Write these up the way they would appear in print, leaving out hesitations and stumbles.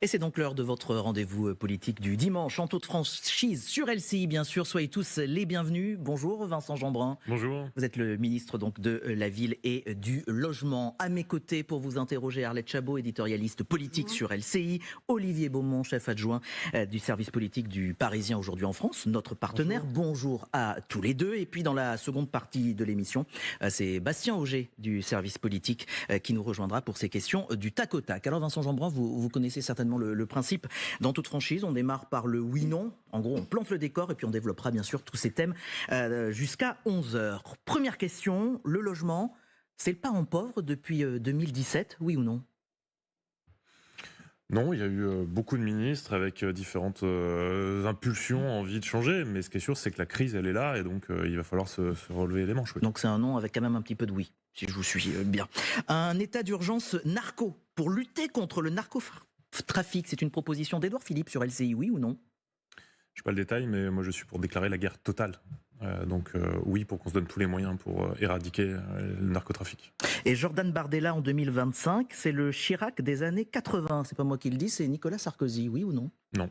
Et c'est donc l'heure de votre rendez-vous politique du dimanche en toute franchise sur LCI, bien sûr. Soyez tous les bienvenus. Bonjour Vincent Jeanbrun. Bonjour. Vous êtes le ministre donc de la Ville et du Logement. À mes côtés pour vous interroger, Arlette Chabot, éditorialiste politique sur LCI. Olivier Beaumont, chef adjoint du service politique du Parisien aujourd'hui en France, notre partenaire. Bonjour à tous les deux. Et puis dans la seconde partie de l'émission, c'est Bastien Auger du service politique qui nous rejoindra pour ces questions du tac au tac. Alors Vincent Jeanbrun, vous connaissez certainement le principe dans toute franchise. On démarre par le oui-non. En gros, on plante le décor et puis on développera bien sûr tous ces thèmes jusqu'à 11h. Première question, le logement, c'est le parent pauvre depuis 2017, oui ou non ? Non, il y a eu beaucoup de ministres avec différentes impulsions, envie de changer, mais ce qui est sûr, c'est que la crise, elle est là, et donc il va falloir se relever les manches. Oui. Donc c'est un non avec quand même un petit peu de oui, si je vous suis bien. Un état d'urgence narco pour lutter contre le narcotrafic, c'est une proposition d'Édouard Philippe sur LCI, oui ou non ? Je sais pas le détail, mais moi je suis pour déclarer la guerre totale. Donc oui, pour qu'on se donne tous les moyens pour éradiquer le narcotrafic. Et Jordan Bardella en 2025, c'est le Chirac des années 80. C'est pas moi qui le dis, c'est Nicolas Sarkozy, oui ou non ? Non.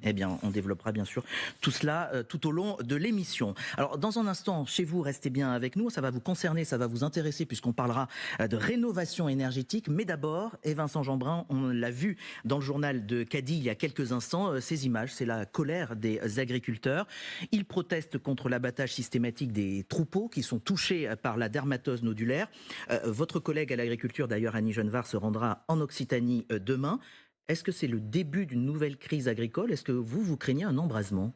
Eh bien, on développera bien sûr tout cela tout au long de l'émission. Alors, dans un instant, chez vous, restez bien avec nous. Ça va vous concerner, ça va vous intéresser puisqu'on parlera de rénovation énergétique. Mais d'abord, et Vincent Jeanbrun, on l'a vu dans le journal de Caddy il y a quelques instants, ces images, c'est la colère des agriculteurs. Ils protestent contre l'abattage systématique des troupeaux qui sont touchés par la dermatose nodulaire. Votre collègue à l'agriculture, d'ailleurs, Annie Genevard, se rendra en Occitanie demain. Est-ce que c'est le début d'une nouvelle crise agricole ? Est-ce que vous craignez un embrasement ?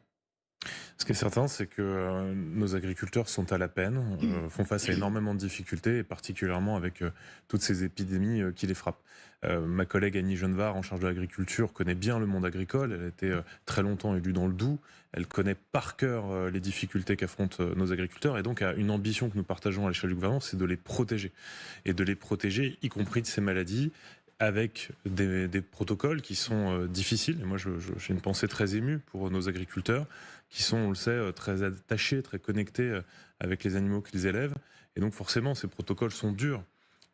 Ce qui est certain, c'est que nos agriculteurs sont à la peine, font face à énormément de difficultés, et particulièrement avec toutes ces épidémies qui les frappent. Ma collègue Annie Genevard, en charge de l'agriculture, connaît bien le monde agricole. Elle a été très longtemps élue dans le Doubs. Elle connaît par cœur les difficultés qu'affrontent nos agriculteurs, et donc a une ambition que nous partageons à l'échelle du gouvernement, c'est de les protéger. Et de les protéger, y compris de ces maladies, avec des protocoles qui sont difficiles. Et moi, j'ai une pensée très émue pour nos agriculteurs, qui sont, on le sait, très attachés, très connectés avec les animaux qu'ils élèvent. Et donc, forcément, ces protocoles sont durs,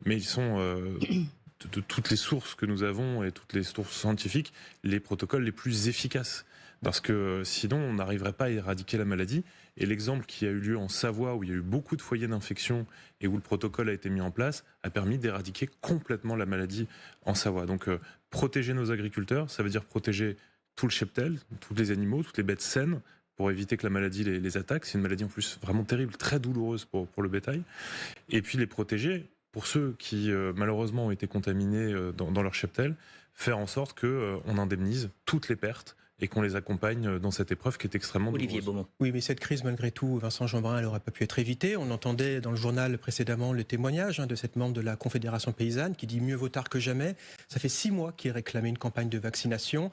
mais ils sont, de toutes les sources que nous avons et toutes les sources scientifiques, les protocoles les plus efficaces. Parce que sinon, on n'arriverait pas à éradiquer la maladie. Et l'exemple qui a eu lieu en Savoie, où il y a eu beaucoup de foyers d'infection et où le protocole a été mis en place, a permis d'éradiquer complètement la maladie en Savoie. Donc, protéger nos agriculteurs, ça veut dire protéger tout le cheptel, tous les animaux, toutes les bêtes saines, pour éviter que la maladie les attaque. C'est une maladie en plus vraiment terrible, très douloureuse pour le bétail. Et puis les protéger, pour ceux qui malheureusement ont été contaminés dans leur cheptel, faire en sorte qu'on indemnise toutes les pertes et qu'on les accompagne dans cette épreuve qui est extrêmement Olivier douloureuse. Beaumont. Oui, mais cette crise, malgré tout, Vincent Jeanbrun, elle n'aurait pas pu être évitée. On entendait dans le journal précédemment le témoignage de cette membre de la Confédération paysanne qui dit mieux vaut tard que jamais. Ça fait 6 mois qu'il réclamait une campagne de vaccination.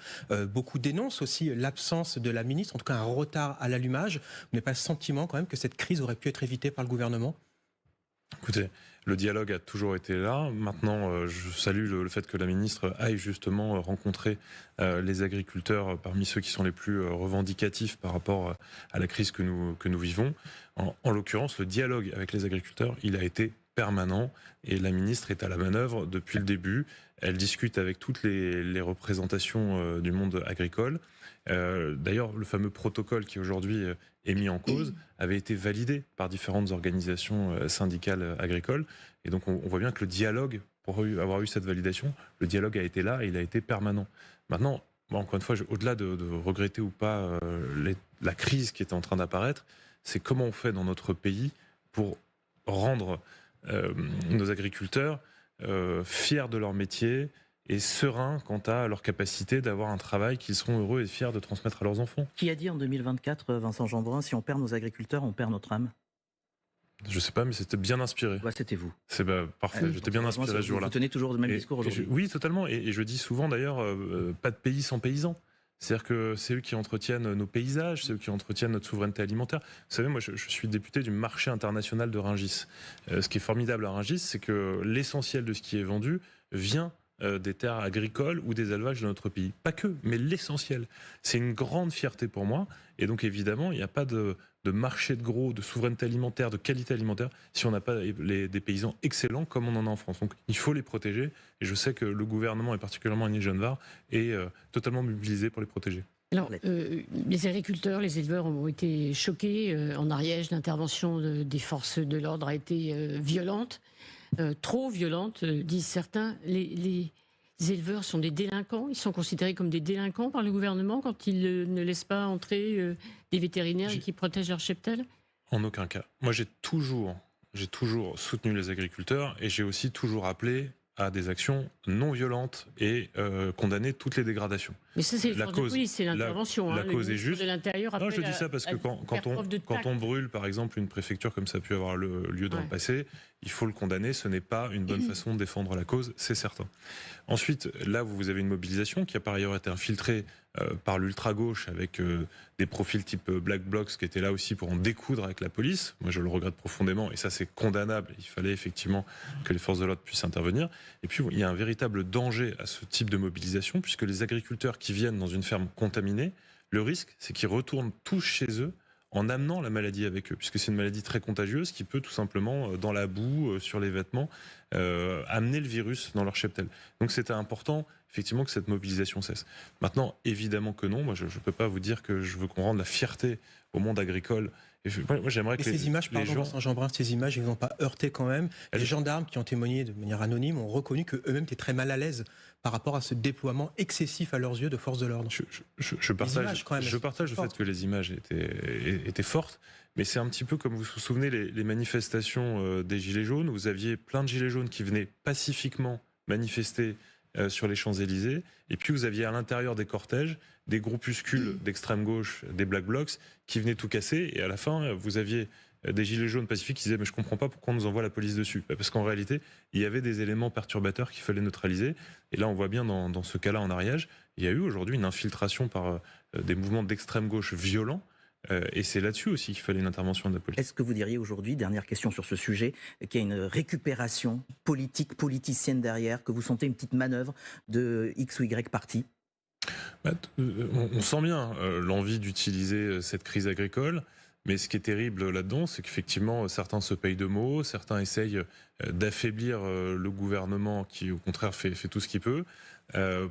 Beaucoup dénoncent aussi l'absence de la ministre, en tout cas un retard à l'allumage. Vous n'avez pas le sentiment quand même que cette crise aurait pu être évitée par le gouvernement ? Écoutez, le dialogue a toujours été là. Maintenant, je salue le fait que la ministre aille justement rencontrer les agriculteurs parmi ceux qui sont les plus revendicatifs par rapport à la crise que nous vivons. En l'occurrence, le dialogue avec les agriculteurs, il a été permanent et la ministre est à la manœuvre depuis le début. Elle discute avec toutes les représentations du monde agricole. D'ailleurs, le fameux protocole qui aujourd'hui est mis en cause avait été validé par différentes organisations syndicales agricoles. Et donc, on voit bien que le dialogue, pour avoir eu cette validation, le dialogue a été là et il a été permanent. Maintenant, encore une fois, au-delà de regretter ou pas la crise qui était en train d'apparaître, c'est comment on fait dans notre pays pour rendre nos agriculteurs fiers de leur métier et sereins quant à leur capacité d'avoir un travail qu'ils seront heureux et fiers de transmettre à leurs enfants. Qui a dit en 2024, Vincent Jeanbrun, si on perd nos agriculteurs, on perd notre âme ? Je sais pas, mais c'était bien inspiré. Ouais, c'était vous. C'est parfait, j'étais bien inspiré ce jour-là. Vous tenez toujours le même discours aujourd'hui. Oui, totalement. Et je dis souvent d'ailleurs, pas de pays sans paysans. C'est-à-dire que c'est eux qui entretiennent nos paysages, c'est eux qui entretiennent notre souveraineté alimentaire. Vous savez, moi, je suis député du marché international de Rungis. Ce qui est formidable à Rungis, c'est que l'essentiel de ce qui est vendu vient des terres agricoles ou des élevages de notre pays. Pas que, mais l'essentiel. C'est une grande fierté pour moi. Et donc évidemment, il n'y a pas de marché de gros, de souveraineté alimentaire, de qualité alimentaire, si on n'a pas des paysans excellents comme on en a en France. Donc il faut les protéger. Et je sais que le gouvernement, et particulièrement Annie Genevard, est totalement mobilisé pour les protéger. Alors, les agriculteurs, les éleveurs ont été choqués. En Ariège, l'intervention des forces de l'ordre a été violente, trop violente, disent certains. Les éleveurs sont des délinquants. Ils sont considérés comme des délinquants par le gouvernement quand ils ne laissent pas entrer des vétérinaires et qui protègent leur cheptel. En aucun cas. Moi, j'ai toujours soutenu les agriculteurs et j'ai aussi toujours appelé à des actions non violentes et condamné toutes les dégradations. Mais ça, c'est la cause, c'est l'intervention. La cause est juste. De l'Intérieur. Non, je dis ça parce que quand on brûle, par exemple, une préfecture comme ça a pu avoir lieu dans le passé, il faut le condamner. Ce n'est pas une bonne façon de défendre la cause, c'est certain. Ensuite, là, vous avez une mobilisation qui a par ailleurs été infiltrée par l'ultra-gauche avec des profils type Black Blocs qui étaient là aussi pour en découdre avec la police. Moi, je le regrette profondément et ça, c'est condamnable. Il fallait effectivement que les forces de l'ordre puissent intervenir. Et puis, il y a un véritable danger à ce type de mobilisation puisque les agriculteurs qui viennent dans une ferme contaminée, le risque, c'est qu'ils retournent tous chez eux en amenant la maladie avec eux, puisque c'est une maladie très contagieuse qui peut tout simplement, dans la boue, sur les vêtements, amener le virus dans leur cheptel. Donc c'était important, effectivement, que cette mobilisation cesse. Maintenant, évidemment que non, moi je ne peux pas vous dire que je veux qu'on rende la fierté au monde agricole. Moi, j'aimerais que ces images, pardon, Vincent Jeanbrun, ces images, ils ne vont pas heurter quand même. Les gendarmes qui ont témoigné de manière anonyme ont reconnu qu'eux-mêmes étaient très mal à l'aise par rapport à ce déploiement excessif à leurs yeux de forces de l'ordre. Je partage le fait que les images étaient fortes, mais c'est un petit peu comme vous vous souvenez les manifestations des Gilets jaunes. Vous aviez plein de Gilets jaunes qui venaient pacifiquement manifester sur les Champs-Élysées, et puis vous aviez à l'intérieur des cortèges des groupuscules d'extrême gauche, des Black Blocs, qui venaient tout casser, et à la fin, vous aviez des gilets jaunes pacifiques qui disaient « mais je comprends pas pourquoi on nous envoie la police dessus ». Parce qu'en réalité, il y avait des éléments perturbateurs qu'il fallait neutraliser, et là on voit bien dans ce cas-là en Ariège, il y a eu aujourd'hui une infiltration par des mouvements d'extrême gauche violents, et c'est là-dessus aussi qu'il fallait une intervention de la police. Est-ce que vous diriez aujourd'hui, dernière question sur ce sujet, qu'il y a une récupération politique, politicienne derrière, que vous sentez une petite manœuvre de X ou Y parti ? On sent bien l'envie d'utiliser cette crise agricole, mais ce qui est terrible là-dedans, c'est qu'effectivement certains se payent de mots, certains essayent d'affaiblir le gouvernement qui au contraire fait tout ce qu'il peut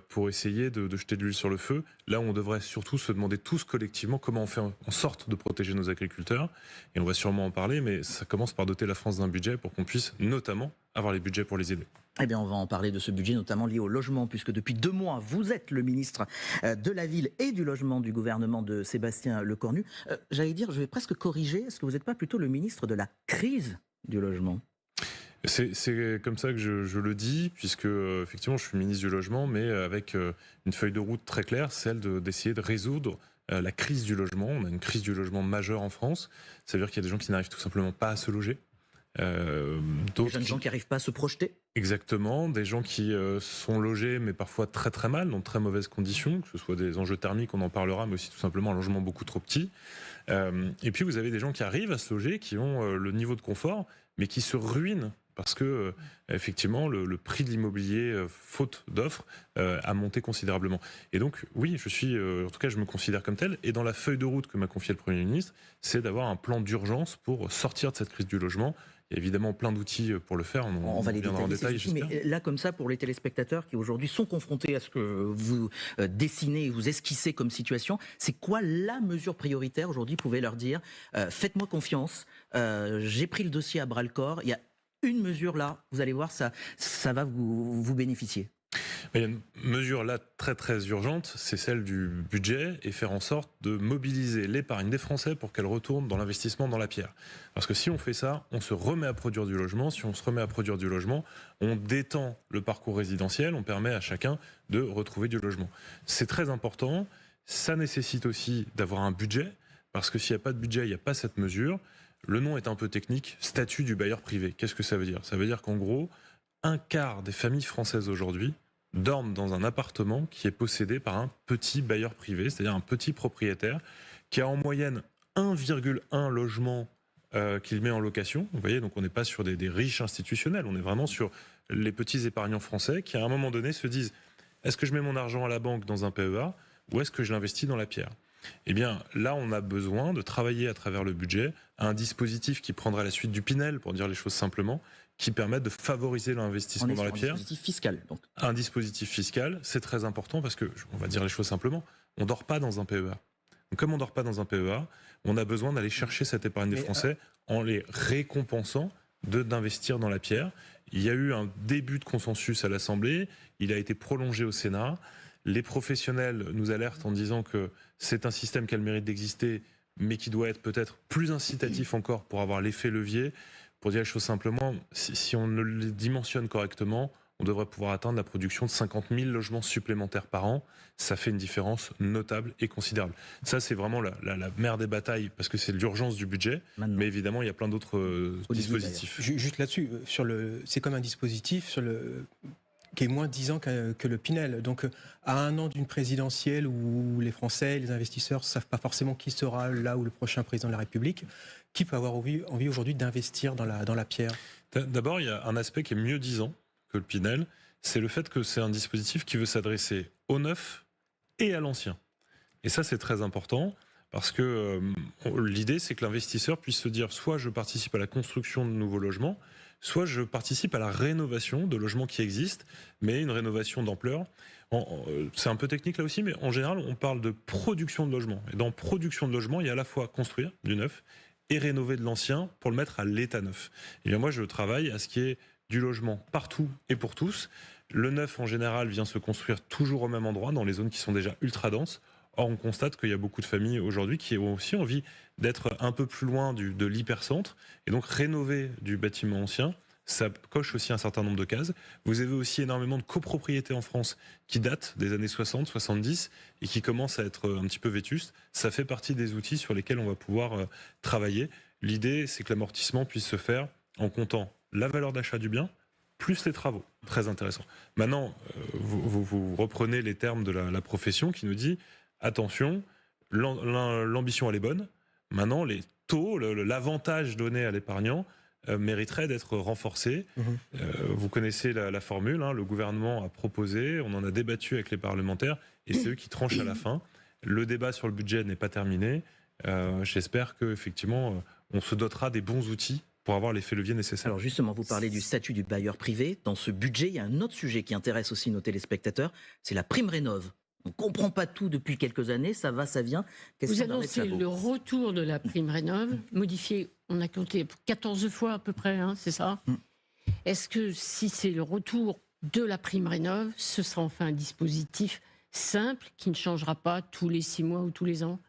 pour essayer de jeter de l'huile sur le feu. Là où on devrait surtout se demander tous collectivement comment on fait en sorte de protéger nos agriculteurs, et on va sûrement en parler, mais ça commence par doter la France d'un budget pour qu'on puisse notamment avoir les budgets pour les aider. Eh bien, on va en parler de ce budget, notamment lié au logement, puisque depuis 2 mois, vous êtes le ministre de la Ville et du Logement du gouvernement de Sébastien Lecornu. J'allais dire, je vais presque corriger, est-ce que vous n'êtes pas plutôt le ministre de la crise du logement ? C'est comme ça que je le dis, puisque effectivement, je suis ministre du Logement, mais avec une feuille de route très claire, celle d'essayer de résoudre la crise du logement. On a une crise du logement majeure en France. Ça veut dire qu'il y a des gens qui n'arrivent tout simplement pas à se loger. Des jeunes gens qui n'arrivent pas à se projeter. Exactement, des gens qui sont logés mais parfois très très mal, dans de très mauvaises conditions, que ce soit des enjeux thermiques, on en parlera, mais aussi tout simplement un logement beaucoup trop petit. Et puis vous avez des gens qui arrivent à se loger, qui ont le niveau de confort, mais qui se ruinent parce que effectivement le prix de l'immobilier, faute d'offres, a monté considérablement. Et donc oui, en tout cas je me considère comme tel, et dans la feuille de route que m'a confié le Premier ministre, c'est d'avoir un plan d'urgence pour sortir de cette crise du logement. Il y a évidemment plein d'outils pour le faire, on va les détailler en détail, j'espère. Mais là, comme ça, pour les téléspectateurs qui aujourd'hui sont confrontés à ce que vous dessinez et vous esquissez comme situation, c'est quoi la mesure prioritaire aujourd'hui? Vous pouvez leur dire, faites-moi confiance, j'ai pris le dossier à bras-le-corps, il y a une mesure là, vous allez voir, ça va vous bénéficier. Il y a une mesure là très très urgente, c'est celle du budget, et faire en sorte de mobiliser l'épargne des Français pour qu'elle retourne dans l'investissement dans la pierre. Parce que si on fait ça, on se remet à produire du logement. Si on se remet à produire du logement, on détend le parcours résidentiel, on permet à chacun de retrouver du logement. C'est très important, ça nécessite aussi d'avoir un budget, parce que s'il n'y a pas de budget, il n'y a pas cette mesure. Le nom est un peu technique, statut du bailleur privé. Qu'est-ce que ça veut dire? Ça veut dire qu'en gros, 1/4 des familles françaises aujourd'hui dorment dans un appartement qui est possédé par un petit bailleur privé, c'est-à-dire un petit propriétaire qui a en moyenne 1,1 logement qu'il met en location. Vous voyez, donc on n'est pas sur des riches institutionnels, on est vraiment sur les petits épargnants français qui, à un moment donné, se disent « Est-ce que je mets mon argent à la banque dans un PEA ou est-ce que je l'investis dans la pierre ?» Eh bien, là, on a besoin de travailler à travers le budget à un dispositif qui prendra la suite du Pinel, pour dire les choses simplement, qui permette de favoriser l'investissement dans la pierre. Un dispositif fiscal, donc. Un dispositif fiscal, c'est très important parce que, on va dire les choses simplement, on ne dort pas dans un PEA. Donc, comme on ne dort pas dans un PEA, on a besoin d'aller chercher cette épargne des Français en les récompensant d'investir dans la pierre. Il y a eu un début de consensus à l'Assemblée, il a été prolongé au Sénat. Les professionnels nous alertent en disant que c'est un système qui a le mérite d'exister, mais qui doit être peut-être plus incitatif encore pour avoir l'effet levier. Pour dire les choses simplement, si on ne les dimensionne correctement, on devrait pouvoir atteindre la production de 50 000 logements supplémentaires par an. Ça fait une différence notable et considérable. Ça, c'est vraiment la mère des batailles, parce que c'est l'urgence du budget. Maintenant. Mais évidemment, il y a plein d'autres dispositifs. Juste là-dessus, c'est comme un dispositif qui est moins 10 ans que le Pinel. Donc, à un an d'une présidentielle où les Français, les investisseurs ne savent pas forcément qui sera là ou le prochain président de la République, qui peut avoir envie aujourd'hui d'investir dans la pierre? D'abord, il y a un aspect qui est mieux 10 ans que le Pinel, c'est le fait que c'est un dispositif qui veut s'adresser au neuf et à l'ancien. Et ça, c'est très important, parce que l'idée, c'est que l'investisseur puisse se dire, soit je participe à la construction de nouveaux logements, soit je participe à la rénovation de logements qui existent, mais une rénovation d'ampleur. C'est un peu technique là aussi, mais en général, on parle de production de logements. Et dans production de logements, il y a à la fois construire du neuf et rénover de l'ancien pour le mettre à l'état neuf. Et bien moi, je travaille à ce qui est du logement partout et pour tous. Le neuf, en général, vient se construire toujours au même endroit, dans les zones qui sont déjà ultra denses. Or, on constate qu'il y a beaucoup de familles aujourd'hui qui ont aussi envie d'être un peu plus loin de l'hypercentre. Et donc, rénover du bâtiment ancien, ça coche aussi un certain nombre de cases. Vous avez aussi énormément de copropriétés en France qui datent des années 60, 70 et qui commencent à être un petit peu vétustes. Ça fait partie des outils sur lesquels on va pouvoir travailler. L'idée, c'est que l'amortissement puisse se faire en comptant la valeur d'achat du bien, plus les travaux. Très intéressant. Maintenant, vous reprenez les termes de la profession qui nous dit, attention, l'ambition elle est bonne, maintenant les taux, l'avantage donné à l'épargnant mériterait d'être renforcé. Vous connaissez la formule, hein, le gouvernement a proposé, on en a débattu avec les parlementaires, et c'est eux qui tranchent à la fin. Le débat sur le budget n'est pas terminé. J'espère qu'effectivement, on se dotera des bons outils pour avoir l'effet levier nécessaire. Alors justement, vous parlez du statut du bailleur privé. Dans ce budget, il y a un autre sujet qui intéresse aussi nos téléspectateurs, c'est la prime rénov'. On ne comprend pas tout depuis quelques années, ça va, ça vient. Vous annoncez le retour de la prime rénov', modifiée, on a compté 14 fois à peu près, hein, c'est ça? Est-ce que si c'est le retour de la prime rénov', ce sera enfin un dispositif simple qui ne changera pas tous les 6 mois ou tous les ans?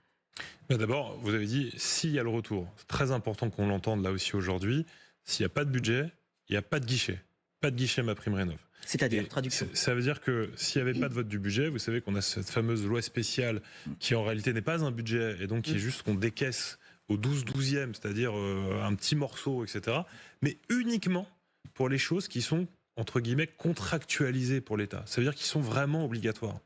D'abord, vous avez dit, s'il y a le retour, c'est très important qu'on l'entende là aussi aujourd'hui, s'il n'y a pas de budget, il n'y a pas de guichet. Pas de guichet ma prime rénov'. C'est-à-dire, traduction. Ça veut dire que s'il n'y avait pas de vote du budget, vous savez qu'on a cette fameuse loi spéciale qui en réalité n'est pas un budget et donc qui est juste qu'on décaisse au 12/12e, c'est-à-dire un petit morceau, etc. Mais uniquement pour les choses qui sont, entre guillemets, contractualisées pour l'État. Ça veut dire qu'ils sont vraiment obligatoires.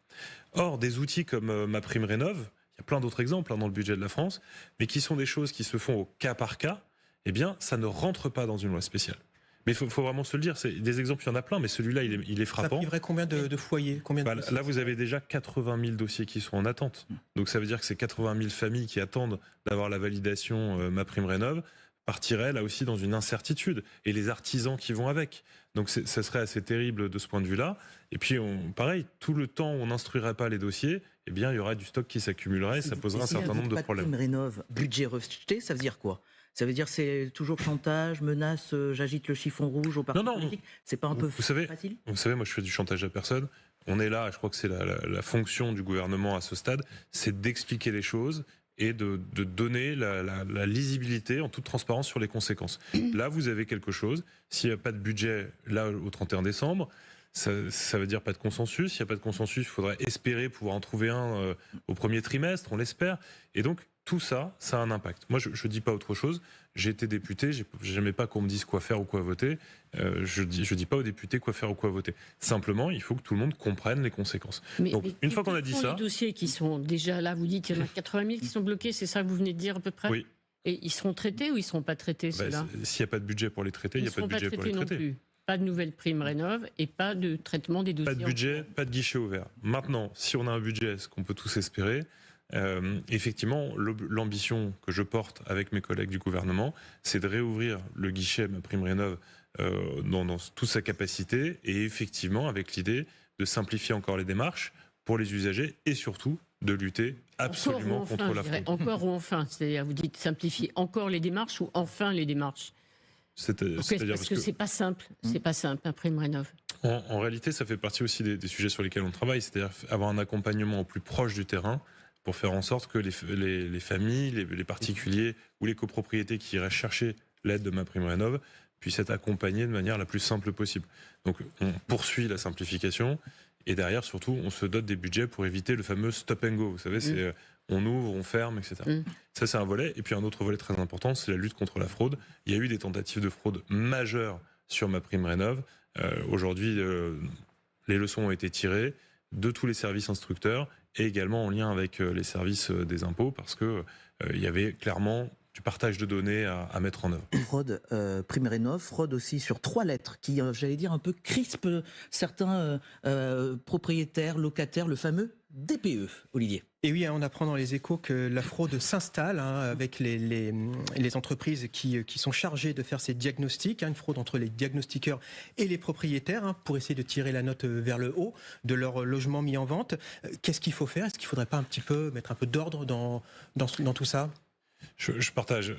Or, des outils comme ma prime rénov', il y a plein d'autres exemples dans le budget de la France, mais qui sont des choses qui se font au cas par cas, eh bien, ça ne rentre pas dans une loi spéciale. Mais il faut vraiment se le dire, des exemples, il y en a plein, mais celui-là, il est frappant. Ça priverait combien de foyers, Là, vous avez déjà 80 000 dossiers qui sont en attente. Donc ça veut dire que ces 80 000 familles qui attendent d'avoir la validation ma prime rénov' partiraient là aussi dans une incertitude. Et les artisans qui vont avec. Donc ça serait assez terrible de ce point de vue-là. Et puis, pareil, tout le temps où on n'instruirait pas les dossiers, eh bien, il y aurait du stock qui s'accumulerait et ça poserait un certain nombre de problèmes. Prime rénov', budget rejeté, ça veut dire quoi? Ça veut dire c'est toujours chantage, menace, j'agite le chiffon rouge au parti politique. C'est pas un peu facile? Vous savez, moi je fais du chantage à personne. On est là, je crois que c'est la fonction du gouvernement à ce stade, c'est d'expliquer les choses et de donner la lisibilité en toute transparence sur les conséquences. Là, vous avez quelque chose. S'il n'y a pas de budget là au 31 décembre, ça veut dire pas de consensus. S'il n'y a pas de consensus, il faudrait espérer pouvoir en trouver un au premier trimestre, on l'espère. Et donc, tout ça, ça a un impact. Moi, je ne dis pas autre chose. J'ai été député, j'aimais pas qu'on me dise quoi faire ou quoi voter. Je dis pas aux députés quoi faire ou quoi voter. Simplement, il faut que tout le monde comprenne les conséquences. Donc, une fois qu'on a dit ça... Les dossiers qui sont déjà là, vous dites qu'il y en a 80 000 qui sont bloqués, c'est ça que vous venez de dire à peu près? Oui. Et ils seront traités ou ils ne seront pas traités, ceux-là? S'il n'y a pas de budget pour les traiter, il n'y a pas de budget pour les traiter. pas de nouvelle prime rénov et pas de traitement des dossiers. Pas de budget, pas de guichet ouvert. Maintenant, si on a un budget, ce qu'on peut tous espérer, effectivement, l'ambition que je porte avec mes collègues du gouvernement, c'est de réouvrir le guichet MaPrimeRénov' dans toute sa capacité, et effectivement avec l'idée de simplifier encore les démarches pour les usagers et surtout de lutter absolument contre la fraude. Encore ou enfin, c'est-à-dire vous dites simplifier encore les démarches ou enfin les démarches. Parce que c'est pas simple, c'est pas simple, MaPrimeRénov'. En réalité, ça fait partie aussi des sujets sur lesquels on travaille, c'est-à-dire avoir un accompagnement au plus proche du terrain pour faire en sorte que les familles, les particuliers ou les copropriétés qui iraient chercher l'aide de MaPrimeRénov' puissent être accompagnés de manière la plus simple possible. Donc on poursuit la simplification et derrière surtout on se dote des budgets pour éviter le fameux stop and go. Vous savez, c'est on ouvre, on ferme, etc. Ça c'est un volet. Et puis un autre volet très important, c'est la lutte contre la fraude. Il y a eu des tentatives de fraude majeures sur MaPrimeRénov'. Aujourd'hui, les leçons ont été tirées de tous les services instructeurs et également en lien avec les services des impôts parce que il y avait clairement du partage de données à mettre en œuvre. Fraude PrimeRénov', fraude aussi sur 3 lettres qui, j'allais dire, un peu crispe certains propriétaires, locataires, le fameux DPE, Olivier. Et oui, on apprend dans les Échos que la fraude s'installe avec les entreprises qui sont chargées de faire ces diagnostics, une fraude entre les diagnostiqueurs et les propriétaires pour essayer de tirer la note vers le haut de leur logement mis en vente. Qu'est-ce qu'il faut faire? Est-ce qu'il ne faudrait pas mettre un peu d'ordre dans tout ça? Je partage.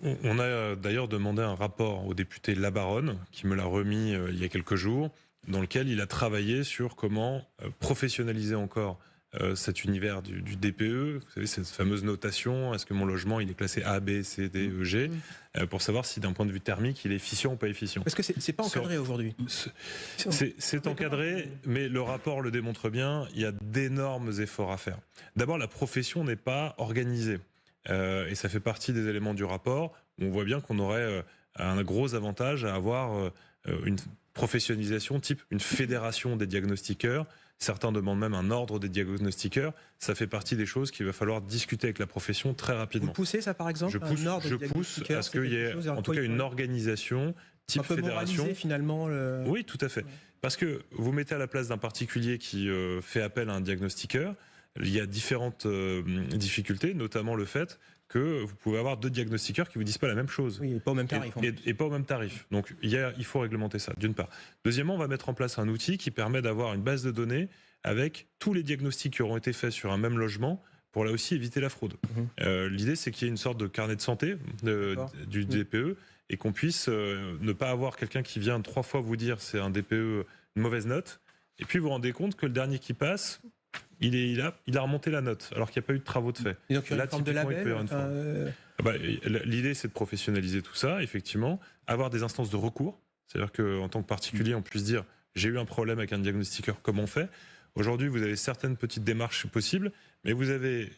On a d'ailleurs demandé un rapport au député Labaronne, qui me l'a remis il y a quelques jours, dans lequel il a travaillé sur comment professionnaliser encore cet univers du DPE. Vous savez, cette fameuse notation, est-ce que mon logement il est classé A, B, C, D, E, G, pour savoir si d'un point de vue thermique, il est efficient ou pas efficient. Parce que c'est pas encadré aujourd'hui. C'est encadré, mais le rapport le démontre bien, il y a d'énormes efforts à faire. D'abord, la profession n'est pas organisée. Et ça fait partie des éléments du rapport. On voit bien qu'on aurait un gros avantage à avoir une professionnalisation type une fédération des diagnostiqueurs. Certains demandent même un ordre des diagnostiqueurs. Ça fait partie des choses qu'il va falloir discuter avec la profession très rapidement. Vous poussez ça par exemple? Je pousse à ce qu'il y ait en tout cas une organisation type fédération. Finalement Oui, tout à fait. Parce que vous mettez à la place d'un particulier qui fait appel à un diagnostiqueur. Il y a différentes difficultés, notamment le fait que vous pouvez avoir 2 diagnostiqueurs qui vous disent pas la même chose. Oui, et pas au même tarif. Et pas au même tarif. Donc il faut réglementer ça, d'une part. Deuxièmement, on va mettre en place un outil qui permet d'avoir une base de données avec tous les diagnostics qui auront été faits sur un même logement pour là aussi éviter la fraude. L'idée, c'est qu'il y ait une sorte de carnet de santé du DPE et qu'on puisse ne pas avoir quelqu'un qui vient 3 fois vous dire c'est un DPE, une mauvaise note, et puis vous vous rendez compte que le dernier qui passe, il a remonté la note, alors qu'il n'y a pas eu de travaux de fait. Et donc, il y a une forme de label. L'idée, c'est de professionnaliser tout ça, effectivement, avoir des instances de recours, c'est-à-dire qu'en tant que particulier, on puisse dire j'ai eu un problème avec un diagnostiqueur, comment on fait? Aujourd'hui, vous avez certaines petites démarches possibles, mais vous avez,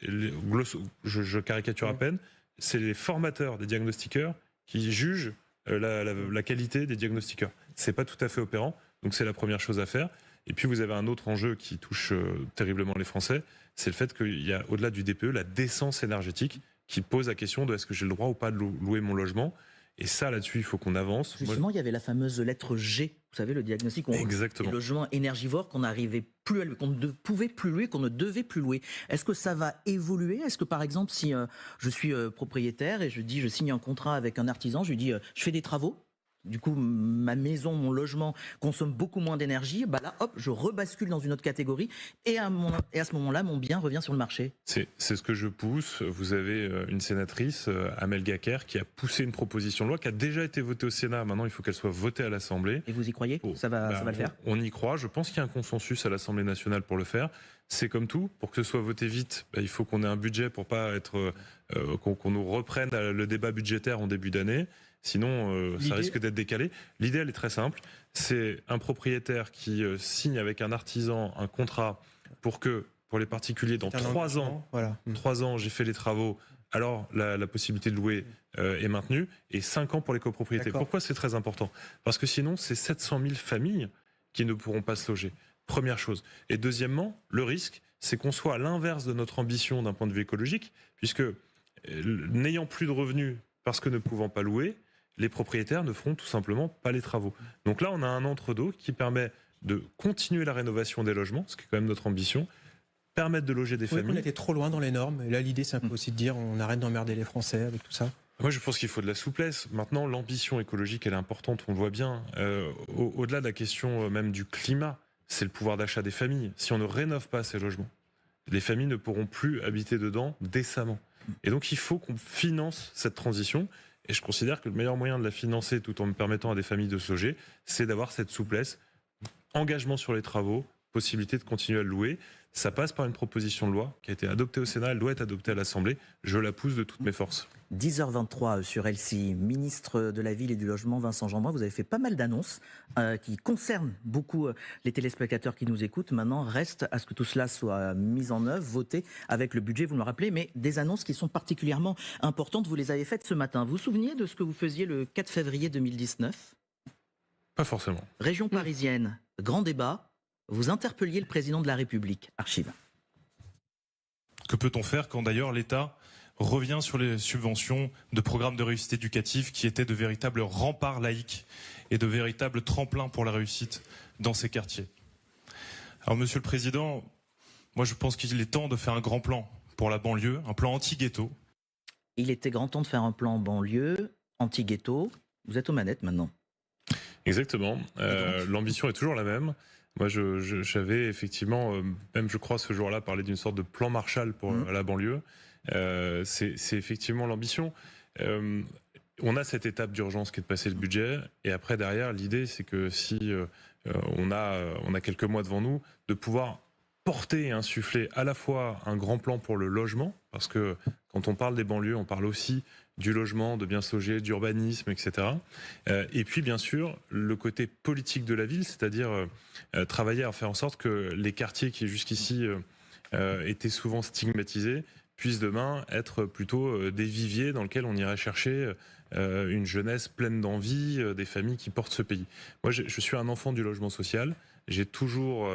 je caricature à peine, c'est les formateurs des diagnostiqueurs qui jugent la qualité des diagnostiqueurs. C'est pas tout à fait opérant, donc c'est la première chose à faire. Et puis vous avez un autre enjeu qui touche terriblement les Français, c'est le fait qu'il y a au-delà du DPE la décence énergétique qui pose la question de est-ce que j'ai le droit ou pas de louer mon logement. Et ça, là-dessus, il faut qu'on avance. Justement, il y avait la fameuse lettre G, vous savez, le diagnostic. Exactement. Les logements énergivores qu'on n'arrivait plus à louer, qu'on ne pouvait plus louer, qu'on ne devait plus louer. Est-ce que ça va évoluer? Est-ce que, par exemple, si je suis propriétaire et je signe un contrat avec un artisan, je lui dis je fais des travaux, du coup, ma maison, mon logement consomme beaucoup moins d'énergie. Bah là, hop, je rebascule dans une autre catégorie. Et à ce moment-là, mon bien revient sur le marché. C'est ce que je pousse. Vous avez une sénatrice, Amel Gacquer, qui a poussé une proposition de loi qui a déjà été votée au Sénat. Maintenant, il faut qu'elle soit votée à l'Assemblée. Et vous y croyez? Ça va le faire? On y croit. Je pense qu'il y a un consensus à l'Assemblée nationale pour le faire. C'est comme tout. Pour que ce soit voté vite, il faut qu'on ait un budget pour pas être qu'on nous reprenne le débat budgétaire en début d'année. Sinon, ça risque d'être décalé. L'idée, elle est très simple. C'est un propriétaire qui signe avec un artisan un contrat pour les particuliers, dans 3 ans, 3 ans, j'ai fait les travaux, alors la possibilité de louer est maintenue, et 5 ans pour les copropriétés. D'accord. Pourquoi c'est très important? Parce que sinon, c'est 700 000 familles qui ne pourront pas se loger. Première chose. Et deuxièmement, le risque, c'est qu'on soit à l'inverse de notre ambition d'un point de vue écologique, puisque n'ayant plus de revenus parce que ne pouvant pas louer, les propriétaires ne feront tout simplement pas les travaux. Donc là, on a un entre-deux qui permet de continuer la rénovation des logements, ce qui est quand même notre ambition, permettre de loger des Oui, familles. on était trop loin dans les normes. Et là, l'idée, c'est un peu aussi de dire on arrête d'emmerder les Français avec tout ça. Moi, je pense qu'il faut de la souplesse. Maintenant, l'ambition écologique, elle est importante, on le voit bien. Au-delà de la question même du climat, c'est le pouvoir d'achat des familles. Si on ne rénove pas ces logements, les familles ne pourront plus habiter dedans décemment. Et donc, il faut qu'on finance cette transition. Et je considère que le meilleur moyen de la financer, tout en permettant à des familles de se loger, c'est d'avoir cette souplesse, engagement sur les travaux, possibilité de continuer à le louer. Ça passe par une proposition de loi qui a été adoptée au Sénat, elle doit être adoptée à l'Assemblée. Je la pousse de toutes mes forces. 10h23 sur LCI, ministre de la Ville et du Logement, Vincent Jeanbrun, vous avez fait pas mal d'annonces qui concernent beaucoup les téléspectateurs qui nous écoutent. Maintenant, reste à ce que tout cela soit mis en œuvre, voté avec le budget, vous me le rappelez, mais des annonces qui sont particulièrement importantes, vous les avez faites ce matin. Vous vous souvenez de ce que vous faisiez le 4 février 2019 ? Pas forcément. Région parisienne, grand débat, vous interpelliez le président de la République. Archive. Que peut-on faire quand d'ailleurs l'État revient sur les subventions de programmes de réussite éducative qui étaient de véritables remparts laïques et de véritables tremplins pour la réussite dans ces quartiers. Alors Monsieur le Président, moi je pense qu'il est temps de faire un grand plan pour la banlieue, un plan anti-ghetto. Il était grand temps de faire un plan banlieue, anti-ghetto. Vous êtes aux manettes maintenant. Exactement. L'ambition est toujours la même. Moi, j'avais effectivement, même je crois ce jour-là, parlé d'une sorte de plan Marshall pour la banlieue. C'est effectivement l'ambition. On a cette étape d'urgence qui est de passer le budget. Et après, derrière, l'idée, c'est que si on a quelques mois devant nous, de pouvoir porter et insuffler à la fois un grand plan pour le logement, parce que quand on parle des banlieues, on parle aussi du logement, de bien se loger, d'urbanisme, etc. Et puis, bien sûr, le côté politique de la ville, c'est-à-dire travailler à faire en sorte que les quartiers qui jusqu'ici étaient souvent stigmatisés puissent demain être plutôt des viviers dans lesquels on irait chercher une jeunesse pleine d'envie, des familles qui portent ce pays. Moi, je suis un enfant du logement social. J'ai toujours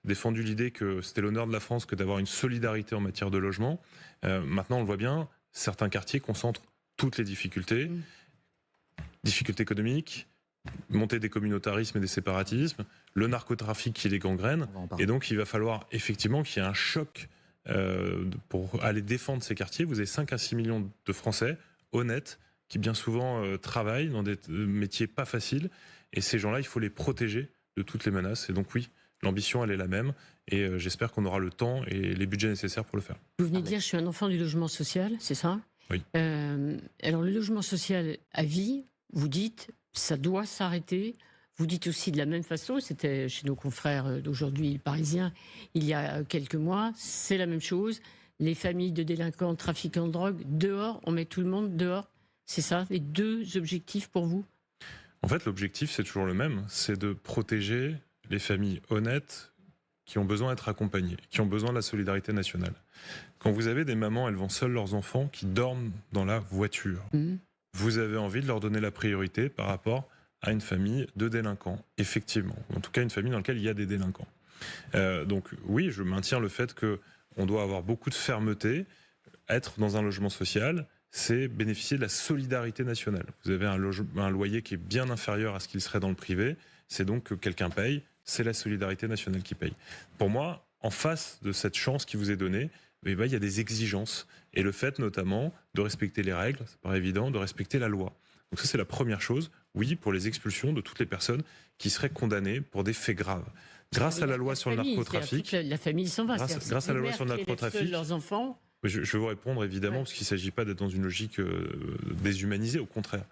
défendu l'idée que c'était l'honneur de la France que d'avoir une solidarité en matière de logement. Maintenant, on le voit bien, certains quartiers concentrent toutes les difficultés, difficultés économiques, montée des communautarismes et des séparatismes, le narcotrafic qui les gangrène, et donc il va falloir effectivement qu'il y ait un choc pour aller défendre ces quartiers. Vous avez 5 à 6 millions de Français honnêtes qui bien souvent travaillent dans des métiers pas faciles, et ces gens-là, il faut les protéger de toutes les menaces. Et donc oui, l'ambition, elle est la même, et j'espère qu'on aura le temps et les budgets nécessaires pour le faire. Vous venez de dire, je suis un enfant du logement social, c'est ça ? Oui. Alors le logement social à vie, vous dites, ça doit s'arrêter. Vous dites aussi de la même façon, c'était chez nos confrères d'aujourd'hui, le Parisien, il y a quelques mois, c'est la même chose. Les familles de délinquants, trafiquants de drogue, dehors, on met tout le monde dehors. C'est ça, les deux objectifs pour vous ? En fait, l'objectif, c'est toujours le même, c'est de protéger les familles honnêtes qui ont besoin d'être accompagnées, qui ont besoin de la solidarité nationale. Quand vous avez des mamans élevant seules leurs enfants qui dorment dans la voiture, vous avez envie de leur donner la priorité par rapport à une famille de délinquants, effectivement. En tout cas, une famille dans laquelle il y a des délinquants. Donc oui, je maintiens le fait qu'on doit avoir beaucoup de fermeté. Être dans un logement social, c'est bénéficier de la solidarité nationale. Vous avez un loyer qui est bien inférieur à ce qu'il serait dans le privé, c'est donc que quelqu'un paye, c'est la solidarité nationale qui paye. Pour moi, en face de cette chance qui vous est donnée, il y a des exigences. Et le fait notamment de respecter les règles, ça paraît évident, de respecter la loi. Donc ça, c'est la première chose, oui, pour les expulsions de toutes les personnes qui seraient condamnées pour des faits graves. Grâce à la loi sur le narcotrafic... La famille s'en va. Grâce à la loi sur le narcotrafic... Leurs enfants... Je vais vous répondre évidemment, parce qu'il ne s'agit pas d'être dans une logique déshumanisée, au contraire.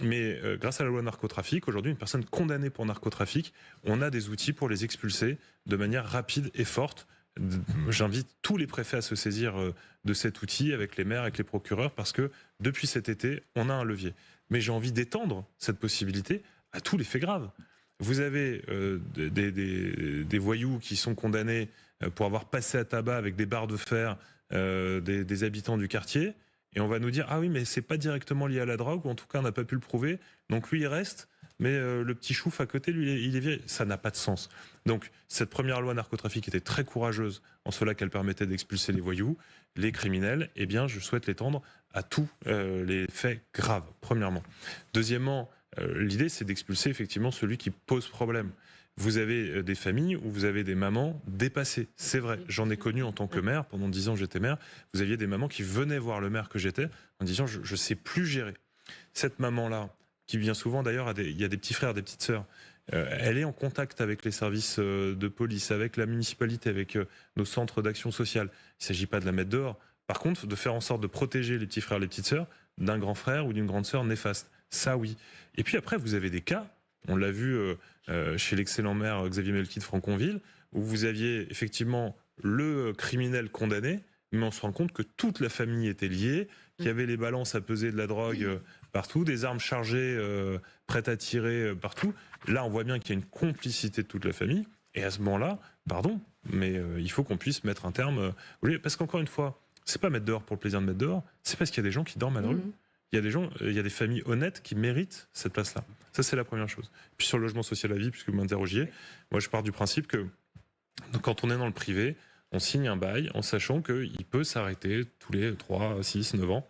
Mais grâce à la loi narcotrafic, aujourd'hui, une personne condamnée pour narcotrafic, on a des outils pour les expulser de manière rapide et forte. J'invite tous les préfets à se saisir de cet outil avec les maires, avec les procureurs, parce que depuis cet été, on a un levier. Mais j'ai envie d'étendre cette possibilité à tous les faits graves. Vous avez des voyous qui sont condamnés pour avoir passé à tabac avec des barres de fer des habitants du quartier, et on va nous dire « Ah oui, mais c'est pas directement lié à la drogue, ou en tout cas on n'a pas pu le prouver, donc lui il reste mais le petit chouf à côté, lui, il est vieil. Ça n'a pas de sens. Donc, cette première loi narcotrafic était très courageuse, en cela qu'elle permettait d'expulser les voyous, les criminels. Eh bien, je souhaite l'étendre à tous les faits graves, premièrement. Deuxièmement, l'idée, c'est d'expulser effectivement celui qui pose problème. Vous avez des familles où vous avez des mamans dépassées. C'est vrai, j'en ai connu en tant que maire. Pendant 10 ans, j'étais maire. Vous aviez des mamans qui venaient voir le maire que j'étais en disant « je ne sais plus gérer ». Cette maman-là, qui bien souvent d'ailleurs, il y a des petits frères, des petites sœurs, elle est en contact avec les services de police, avec la municipalité, avec nos centres d'action sociale. Il ne s'agit pas de la mettre dehors. Par contre, de faire en sorte de protéger les petits frères, les petites sœurs d'un grand frère ou d'une grande sœur néfaste. Ça, oui. Et puis après, vous avez des cas, on l'a vu chez l'excellent maire Xavier Melki de Franconville, où vous aviez effectivement le criminel condamné, mais on se rend compte que toute la famille était liée, qu'il y avait les balances à peser de la drogue partout, des armes chargées prêtes à tirer partout. Là, on voit bien qu'il y a une complicité de toute la famille. Et à ce moment-là, pardon, mais il faut qu'on puisse mettre un terme. Parce qu'encore une fois, c'est pas mettre dehors pour le plaisir de mettre dehors, c'est parce qu'il y a des gens qui dorment à la rue. Il y a des gens, il y a des familles honnêtes qui méritent cette place-là. Ça, c'est la première chose. Puis sur le logement social à vie, puisque vous m'interrogiez, moi, je pars du principe que quand on est dans le privé, on signe un bail en sachant qu'il peut s'arrêter tous les 3, 6, 9 ans.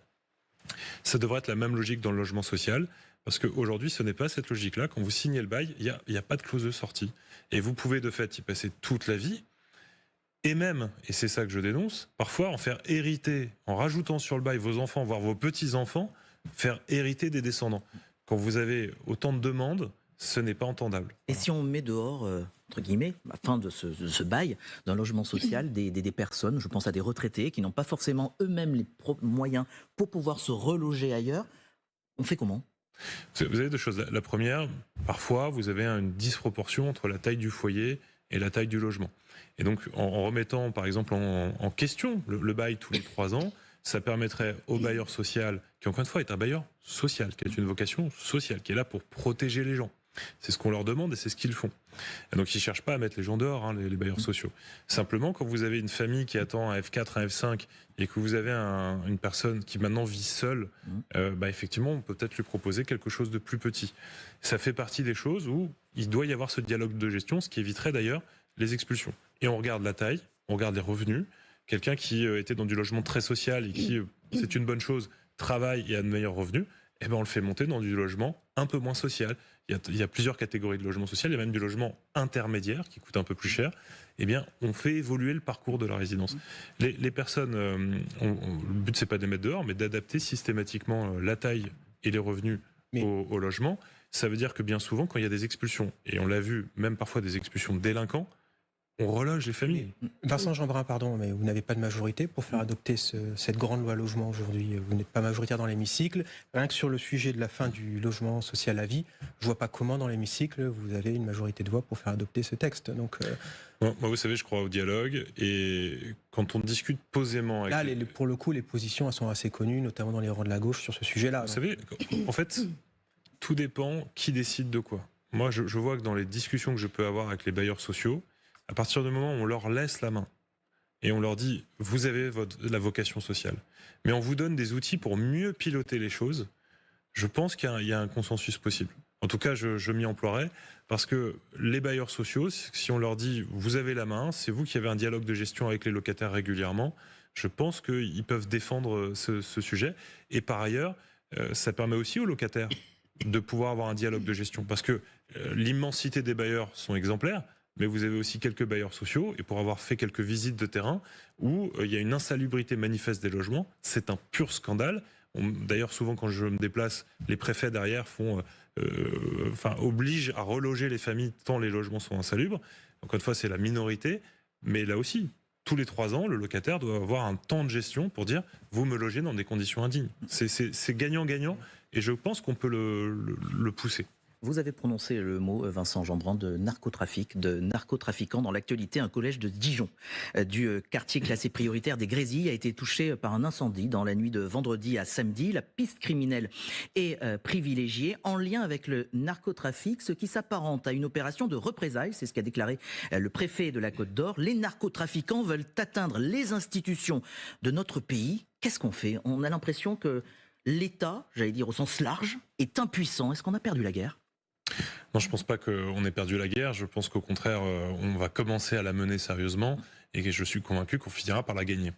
Ça devrait être la même logique dans le logement social, parce qu'aujourd'hui, ce n'est pas cette logique-là. Quand vous signez le bail, il n'y a pas de clause de sortie. Et vous pouvez de fait y passer toute la vie. Et même, et c'est ça que je dénonce, parfois en faire hériter, en rajoutant sur le bail vos enfants, voire vos petits-enfants, faire hériter des descendants. Quand vous avez autant de demandes, ce n'est pas entendable. Et si on met dehors, entre guillemets, à la fin de ce bail d'un logement social, des personnes, je pense à des retraités, qui n'ont pas forcément eux-mêmes les moyens pour pouvoir se reloger ailleurs, on fait comment ? Vous avez deux choses. La première, parfois, vous avez une disproportion entre la taille du foyer et la taille du logement. Et donc, en remettant, par exemple, en question le bail tous les 3 ans, ça permettrait au bailleur social, qui encore une fois est un bailleur social, qui a une vocation sociale, qui est là pour protéger les gens. C'est ce qu'on leur demande et c'est ce qu'ils font. Et donc ils ne cherchent pas à mettre les gens dehors, hein, les bailleurs sociaux. Simplement, quand vous avez une famille qui attend un F4, un F5, et que vous avez une personne qui maintenant vit seule, effectivement, on peut peut-être lui proposer quelque chose de plus petit. Ça fait partie des choses où il doit y avoir ce dialogue de gestion, ce qui éviterait d'ailleurs les expulsions. Et on regarde la taille, on regarde les revenus. Quelqu'un qui était dans du logement très social et qui, c'est une bonne chose, travaille et a de meilleurs revenus, eh ben on le fait monter dans du logement un peu moins social. Il y a plusieurs catégories de logement social, il y a même du logement intermédiaire qui coûte un peu plus cher. Eh bien, on fait évoluer le parcours de la résidence. Les personnes, le but c'est pas de les mettre dehors, mais d'adapter systématiquement la taille et les revenus au logement. Ça veut dire que bien souvent, quand il y a des expulsions, et on l'a vu, même parfois des expulsions de délinquants, on reloge les familles. Vincent Jeanbrun, pardon, mais vous n'avez pas de majorité pour faire adopter cette grande loi logement aujourd'hui. Vous n'êtes pas majoritaire dans l'hémicycle. Rien que sur le sujet de la fin du logement social à vie, je vois pas comment dans l'hémicycle vous avez une majorité de voix pour faire adopter ce texte. Donc, moi, vous savez, je crois au dialogue et quand on discute posément avec... Là, pour le coup, les positions elles sont assez connues, notamment dans les rangs de la gauche sur ce sujet-là. Vous savez, en fait, tout dépend qui décide de quoi. Moi, je vois que dans les discussions que je peux avoir avec les bailleurs sociaux, à partir du moment où on leur laisse la main et on leur dit « vous avez la vocation sociale », mais on vous donne des outils pour mieux piloter les choses, je pense qu'il y a un consensus possible. En tout cas, je m'y emploierai parce que les bailleurs sociaux, si on leur dit « vous avez la main, c'est vous qui avez un dialogue de gestion avec les locataires régulièrement », je pense qu'ils peuvent défendre ce sujet. Et par ailleurs, ça permet aussi aux locataires de pouvoir avoir un dialogue de gestion parce que l'immensité des bailleurs sont exemplaires, mais vous avez aussi quelques bailleurs sociaux, et pour avoir fait quelques visites de terrain, où il y a une insalubrité manifeste des logements, c'est un pur scandale. D'ailleurs, souvent quand je me déplace, les préfets derrière obligent à reloger les familles tant les logements sont insalubres. Encore une fois, c'est la minorité, mais là aussi, tous les 3 ans, le locataire doit avoir un temps de gestion pour dire « vous me logez dans des conditions indignes ». C'est gagnant-gagnant, et je pense qu'on peut le pousser. Vous avez prononcé le mot, Vincent Jeanbrun, de narcotrafic, de narcotrafiquants. Dans l'actualité, un collège de Dijon, du quartier classé prioritaire des Grésilles, a été touché par un incendie dans la nuit de vendredi à samedi. La piste criminelle est privilégiée en lien avec le narcotrafic, ce qui s'apparente à une opération de représailles. C'est ce qu'a déclaré le préfet de la Côte d'Or. Les narcotrafiquants veulent atteindre les institutions de notre pays. Qu'est-ce qu'on fait ? On a l'impression que l'État, j'allais dire au sens large, est impuissant. Est-ce qu'on a perdu la guerre ? Non, je ne pense pas qu'on ait perdu la guerre. Je pense qu'au contraire, on va commencer à la mener sérieusement et que je suis convaincu qu'on finira par la gagner.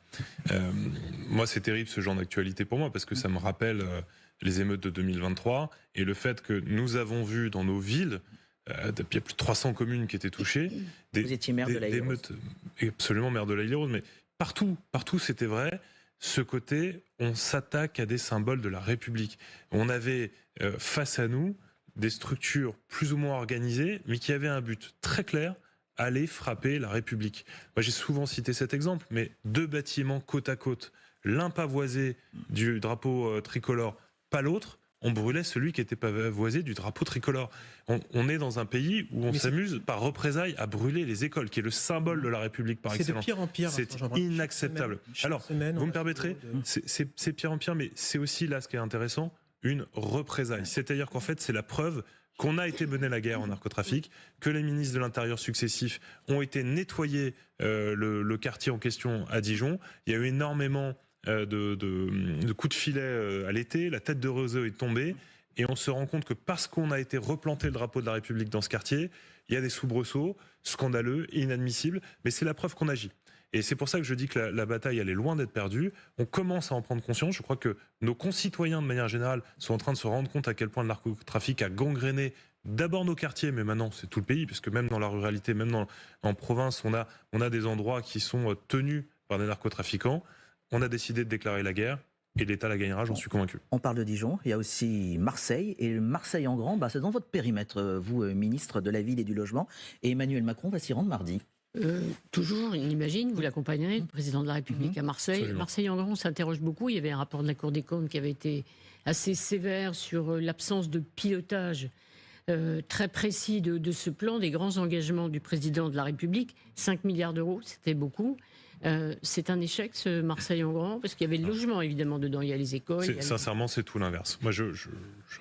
Moi, c'est terrible ce genre d'actualité pour moi parce que ça me rappelle les émeutes de 2023 et le fait que nous avons vu dans nos villes, il y a plus de 300 communes qui étaient touchées. Vous étiez maire de l'Aïe Rose. Absolument maire de l'Aïe Rose, mais partout c'était vrai. Ce côté, on s'attaque à des symboles de la République. On avait face à nous des structures plus ou moins organisées, mais qui avaient un but très clair, aller frapper la République. Moi, j'ai souvent cité cet exemple, mais 2 bâtiments côte à côte, l'un pavoisé du drapeau tricolore, pas l'autre, on brûlait celui qui était pavoisé du drapeau tricolore. On est dans un pays où on s'amuse par représailles à brûler les écoles, qui est le symbole de la République par excellence. C'est de pire en pire. C'est inacceptable. Alors, vous me permettrez, c'est pire en pire, mais c'est aussi là ce qui est intéressant, une représaille. C'est-à-dire qu'en fait, c'est la preuve qu'on a été mené la guerre en narcotrafic, que les ministres de l'Intérieur successifs ont été nettoyer le quartier en question à Dijon. Il y a eu énormément de coups de filet à l'été, la tête de roseau est tombée, et on se rend compte que parce qu'on a été replanter le drapeau de la République dans ce quartier, il y a des soubresauts scandaleux et inadmissibles, mais c'est la preuve qu'on agit. Et c'est pour ça que je dis que la bataille, elle est loin d'être perdue. On commence à en prendre conscience. Je crois que nos concitoyens, de manière générale, sont en train de se rendre compte à quel point le narcotrafic a gangréné d'abord nos quartiers, mais maintenant c'est tout le pays, puisque même dans la ruralité, même en province, on a des endroits qui sont tenus par des narcotrafiquants. On a décidé de déclarer la guerre. Et l'État la gagnera, j'en suis convaincu. On parle de Dijon, il y a aussi Marseille. Et Marseille en grand, c'est dans votre périmètre, vous, ministre de la Ville et du Logement. Et Emmanuel Macron va s'y rendre mardi. Toujours, on imagine, vous l'accompagnerez, le président de la République à Marseille. Absolument. Marseille en grand, on s'interroge beaucoup. Il y avait un rapport de la Cour des comptes qui avait été assez sévère sur l'absence de pilotage très précis de ce plan, des grands engagements du président de la République. 5 milliards d'euros, c'était beaucoup. C'est un échec, ce Marseille en grand, parce qu'il y avait le logement, évidemment, dedans. Il y a les écoles. Sincèrement, c'est tout l'inverse. Moi,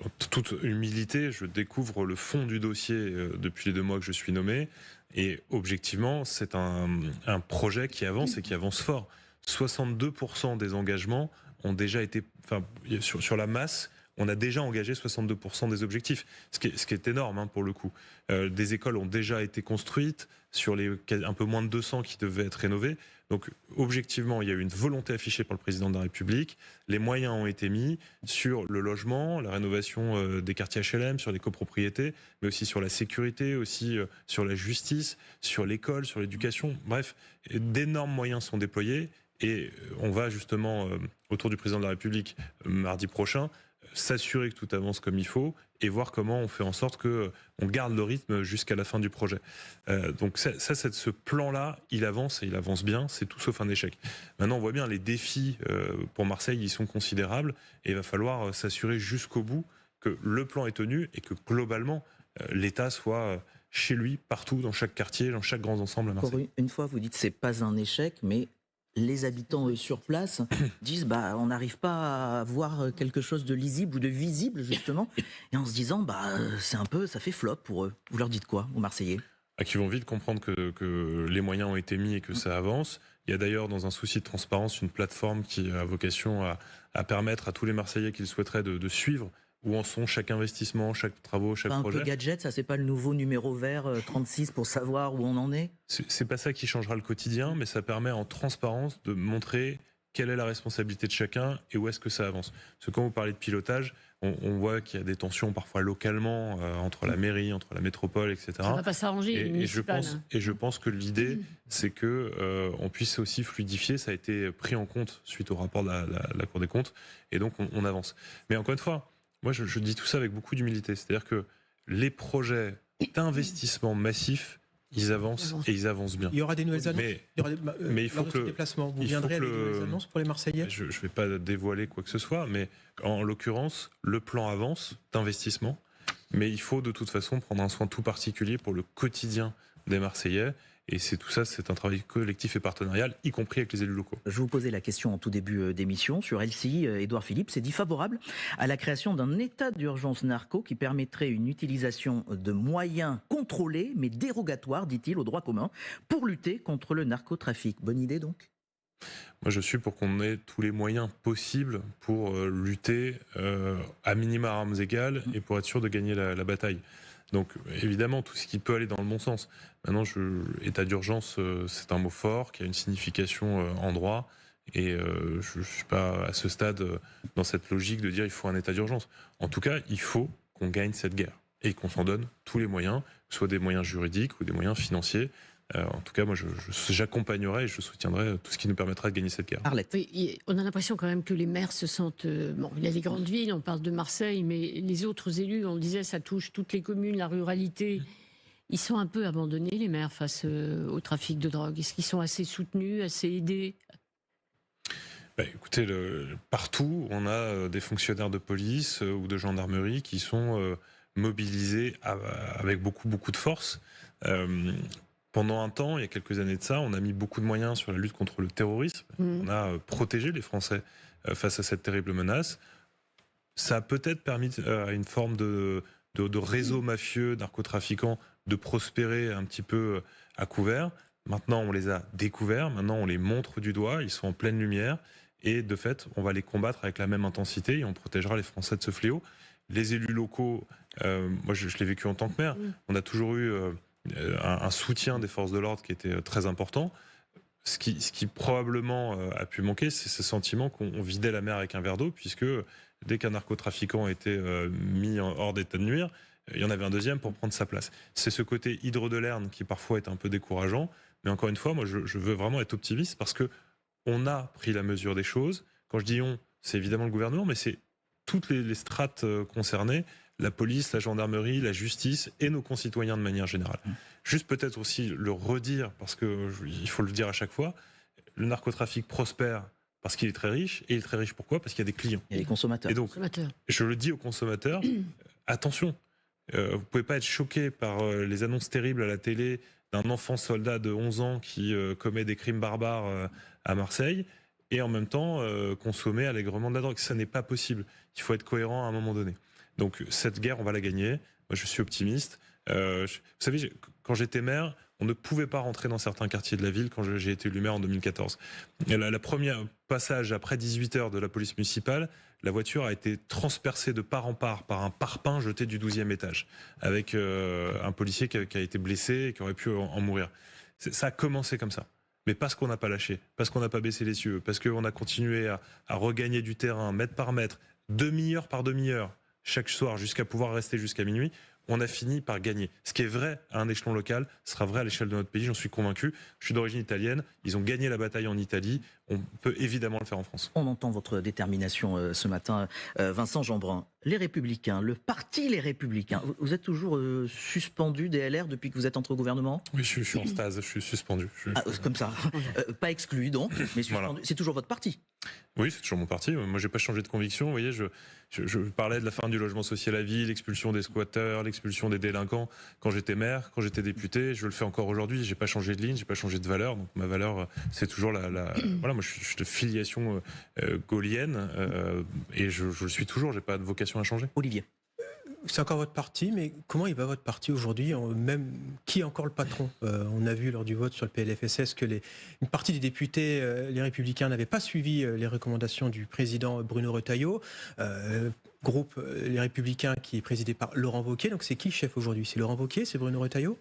en toute humilité, je découvre le fond du dossier depuis les 2 mois que je suis nommé. Et objectivement, c'est un projet qui avance et qui avance fort. 62% des engagements ont déjà été... Enfin, sur la masse, on a déjà engagé 62% des objectifs, ce qui est énorme pour le coup. Des écoles ont déjà été construites, sur les un peu moins de 200 qui devaient être rénovées. Donc objectivement, il y a eu une volonté affichée par le président de la République, les moyens ont été mis sur le logement, la rénovation des quartiers HLM, sur les copropriétés, mais aussi sur la sécurité, aussi sur la justice, sur l'école, sur l'éducation. Bref, d'énormes moyens sont déployés et on va justement, autour du président de la République, mardi prochain, s'assurer que tout avance comme il faut et voir comment on fait en sorte que on garde le rythme jusqu'à la fin du projet. Donc ce plan-là, il avance et il avance bien, c'est tout sauf un échec. Maintenant, on voit bien les défis pour Marseille, ils sont considérables et il va falloir s'assurer jusqu'au bout que le plan est tenu et que globalement, l'État soit chez lui, partout, dans chaque quartier, dans chaque grand ensemble à Marseille. Pour une fois, vous dites c'est pas un échec, mais les habitants sur place disent on n'arrive pas à voir quelque chose de lisible ou de visible justement, et en se disant ça fait flop pour eux. Vous leur dites quoi aux Marseillais? Qui vont vite comprendre que les moyens ont été mis et que ça avance. Il y a d'ailleurs, dans un souci de transparence, une plateforme qui a vocation à permettre à tous les Marseillais qui le souhaiteraient de suivre où en sont chaque investissement, chaque travaux, chaque projet. Un peu gadget, ça c'est pas le nouveau numéro vert 36 pour savoir où on en est? C'est pas ça qui changera le quotidien, mais ça permet en transparence de montrer quelle est la responsabilité de chacun et où est-ce que ça avance. Parce que quand vous parlez de pilotage, on voit qu'il y a des tensions parfois localement entre la mairie, entre la métropole, etc. Ça va pas s'arranger. Et je pense que l'idée, c'est que on puisse aussi fluidifier. Ça a été pris en compte suite au rapport de la Cour des comptes, et donc on avance. Mais encore une fois, moi je dis tout ça avec beaucoup d'humilité. C'est-à-dire que les projets d'investissement massifs, ils avancent et ils avancent bien. Il y aura des nouvelles annonces. Mais il faut que déplacement. Vous viendrez avec des nouvelles annonces pour les Marseillais. Je ne vais pas dévoiler quoi que ce soit, mais en l'occurrence, le plan avance d'investissement. Mais il faut de toute façon prendre un soin tout particulier pour le quotidien des Marseillais. Et c'est tout ça, c'est un travail collectif et partenarial, y compris avec les élus locaux. Je vous posais la question en tout début d'émission sur LCI. Édouard Philippe s'est dit favorable à la création d'un état d'urgence narco qui permettrait une utilisation de moyens contrôlés mais dérogatoires, dit-il, au droit commun, pour lutter contre le narcotrafic. Bonne idée donc? Moi, je suis pour qu'on ait tous les moyens possibles pour lutter à minima à armes égales et pour être sûr de gagner la bataille. Donc évidemment, tout ce qui peut aller dans le bon sens. Maintenant, état d'urgence, c'est un mot fort qui a une signification en droit. Et je ne suis pas à ce stade dans cette logique de dire il faut un état d'urgence. En tout cas, il faut qu'on gagne cette guerre et qu'on s'en donne tous les moyens, que ce soit des moyens juridiques ou des moyens financiers. En tout cas, moi, j'accompagnerai et je soutiendrai tout ce qui nous permettra de gagner cette guerre. Arlette. Oui, on a l'impression quand même que les maires se sentent... bon, il y a les grandes villes, on parle de Marseille, mais les autres élus, on le disait, ça touche toutes les communes, la ruralité. Ils sont un peu abandonnés, les maires, face au trafic de drogue. Est-ce qu'ils sont assez soutenus, assez aidés ? Écoutez, partout, on a des fonctionnaires de police ou de gendarmerie qui sont mobilisés avec beaucoup de force. Pendant un temps, il y a quelques années de ça, on a mis beaucoup de moyens sur la lutte contre le terrorisme. On a protégé les Français face à cette terrible menace. Ça a peut-être permis à une forme de réseau mafieux, narcotrafiquants, de prospérer un petit peu à couvert. Maintenant, on les a découverts. Maintenant, on les montre du doigt. Ils sont en pleine lumière. Et de fait, on va les combattre avec la même intensité et on protégera les Français de ce fléau. Les élus locaux, moi je l'ai vécu en tant que maire, on a toujours eu un soutien des forces de l'ordre qui était très important. Ce qui probablement a pu manquer, c'est ce sentiment qu'on vidait la mer avec un verre d'eau, puisque dès qu'un narcotrafiquant était mis hors d'état de nuire, il y en avait un deuxième pour prendre sa place. C'est ce côté hydre de Lerne qui parfois est un peu décourageant, mais encore une fois, moi je veux vraiment être optimiste parce que on a pris la mesure des choses. Quand je dis on, c'est évidemment le gouvernement, mais c'est toutes les strates concernées, la police, la gendarmerie, la justice et nos concitoyens de manière générale. Juste peut-être aussi le redire, parce qu'il faut le dire à chaque fois, le narcotrafic prospère parce qu'il est très riche, et il est très riche pourquoi ? Parce qu'il y a des clients. Il y a les consommateurs. Et donc, je le dis aux consommateurs, attention, vous pouvez pas être choqué par les annonces terribles à la télé d'un enfant soldat de 11 ans qui commet des crimes barbares à Marseille, et en même temps consommer allègrement de la drogue. Ça n'est pas possible. Il faut être cohérent à un moment donné. Donc cette guerre, on va la gagner. Moi, je suis optimiste. Vous savez, quand j'étais maire, on ne pouvait pas rentrer dans certains quartiers de la ville quand j'ai été élu maire en 2014. Et la première passage après 18 heures de la police municipale, la voiture a été transpercée de part en part par un parpaing jeté du 12e étage, avec un policier qui a été blessé et qui aurait pu en mourir. Ça a commencé comme ça. Mais parce qu'on n'a pas lâché, parce qu'on n'a pas baissé les yeux, parce qu'on a continué à regagner du terrain, mètre par mètre, demi-heure par demi-heure, chaque soir, jusqu'à pouvoir rester jusqu'à minuit, on a fini par gagner. Ce qui est vrai à un échelon local sera vrai à l'échelle de notre pays, j'en suis convaincu. Je suis d'origine italienne, ils ont gagné la bataille en Italie, on peut évidemment le faire en France. On entend votre détermination ce matin, Vincent Jeanbrun. Les Républicains, le parti Les Républicains, vous êtes toujours suspendu des LR depuis que vous êtes entré au gouvernement ? Oui, je suis en stase, je suis suspendu. Comme ça, pas exclu donc, mais suspendu. Voilà. C'est toujours votre parti ? Oui, c'est toujours mon parti. Moi, j'ai pas changé de conviction. Vous voyez, je parlais de la fin du logement social à vie, l'expulsion des squatteurs, l'expulsion des délinquants quand j'étais maire, quand j'étais député. Je le fais encore aujourd'hui. J'ai pas changé de ligne, j'ai pas changé de valeur. Donc ma valeur, c'est toujours voilà, moi, je suis de filiation gaullienne et je le suis toujours. J'ai pas de vocation à changer. Olivier. C'est encore votre parti, mais comment il va votre parti aujourd'hui ? Même qui est encore le patron ? On a vu lors du vote sur le PLFSS que une partie des députés, les Républicains, n'avaient pas suivi les recommandations du président Bruno Retailleau. Groupe Les Républicains qui est présidé par Laurent Wauquiez. Donc c'est qui le chef aujourd'hui ? C'est Laurent Wauquiez ? C'est Bruno Retailleau ?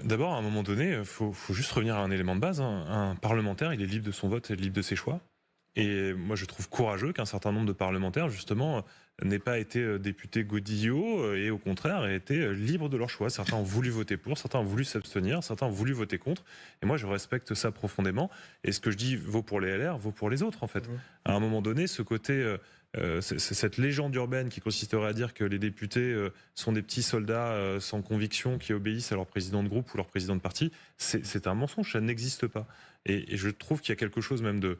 D'abord, à un moment donné, il faut juste revenir à un élément de base. Un parlementaire, il est libre de son vote et libre de ses choix. Et moi, je trouve courageux qu'un certain nombre de parlementaires, justement, n'aient pas été députés godillots et au contraire aient été libres de leur choix. Certains ont voulu voter pour, certains ont voulu s'abstenir, certains ont voulu voter contre. Et moi, je respecte ça profondément. Et ce que je dis vaut pour les LR, vaut pour les autres, en fait. À un moment donné, ce côté... cette légende urbaine qui consisterait à dire que les députés sont des petits soldats sans conviction qui obéissent à leur président de groupe ou leur président de parti, c'est un mensonge, ça n'existe pas. Et je trouve qu'il y a quelque chose même de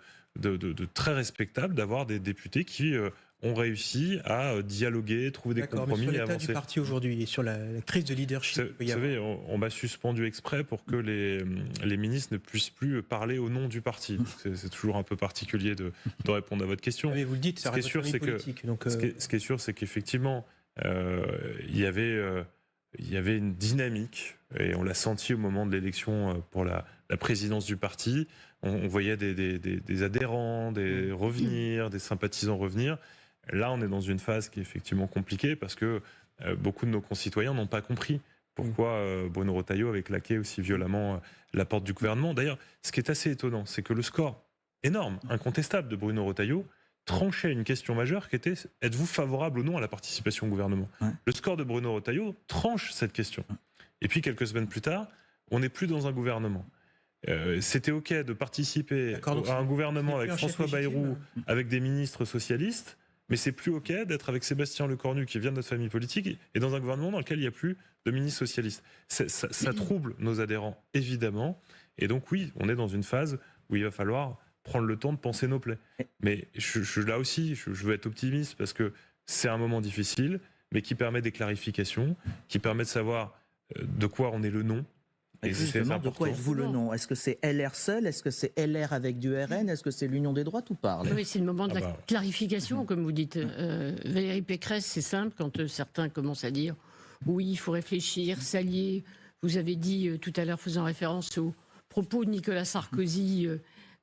très respectable d'avoir des députés qui ont réussi à dialoguer, trouver des compromis mais sur et l'état avancer. du parti aujourd'hui et sur la crise de leadership. Vous savez, on m'a suspendu exprès pour que les ministres ne puissent plus parler au nom du parti. C'est toujours un peu particulier de répondre à votre question. Mais vous le dites, ça reste politique. Ce qui est sûr, c'est qu'effectivement, il y avait une dynamique, et on l'a senti au moment de l'élection pour la présidence du parti. On voyait des adhérents, revenir, des sympathisants revenir. Là, on est dans une phase qui est effectivement compliquée parce que beaucoup de nos concitoyens n'ont pas compris pourquoi Bruno Retailleau avait claqué aussi violemment la porte du gouvernement. D'ailleurs, ce qui est assez étonnant, c'est que le score énorme, incontestable de Bruno Retailleau tranchait une question majeure qui était: êtes-vous favorable ou non à la participation au gouvernement ? Le score de Bruno Retailleau tranche cette question. Et puis quelques semaines plus tard, on n'est plus dans un gouvernement. C'était OK de participer à un gouvernement avec François Bayrou, avec des ministres socialistes, mais c'est plus OK d'être avec Sébastien Lecornu, qui vient de notre famille politique, et dans un gouvernement dans lequel il n'y a plus de ministres socialistes. Ça trouble nos adhérents, évidemment. Et donc oui, on est dans une phase où il va falloir prendre le temps de penser nos plaies. Mais là aussi, je veux être optimiste, parce que c'est un moment difficile, mais qui permet des clarifications, qui permet de savoir de quoi on est le nom. Et justement, de quoi êtes-vous le nom ? Est-ce que c'est LR seul ? Est-ce que c'est LR avec du RN ? Est-ce que c'est l'Union des droites ou pas ? Oui, c'est le moment de la clarification, comme vous dites. Valérie Pécresse, c'est simple, quand certains commencent à dire « oui, il faut réfléchir, s'allier ». Vous avez dit tout à l'heure, faisant référence aux propos de Nicolas Sarkozy,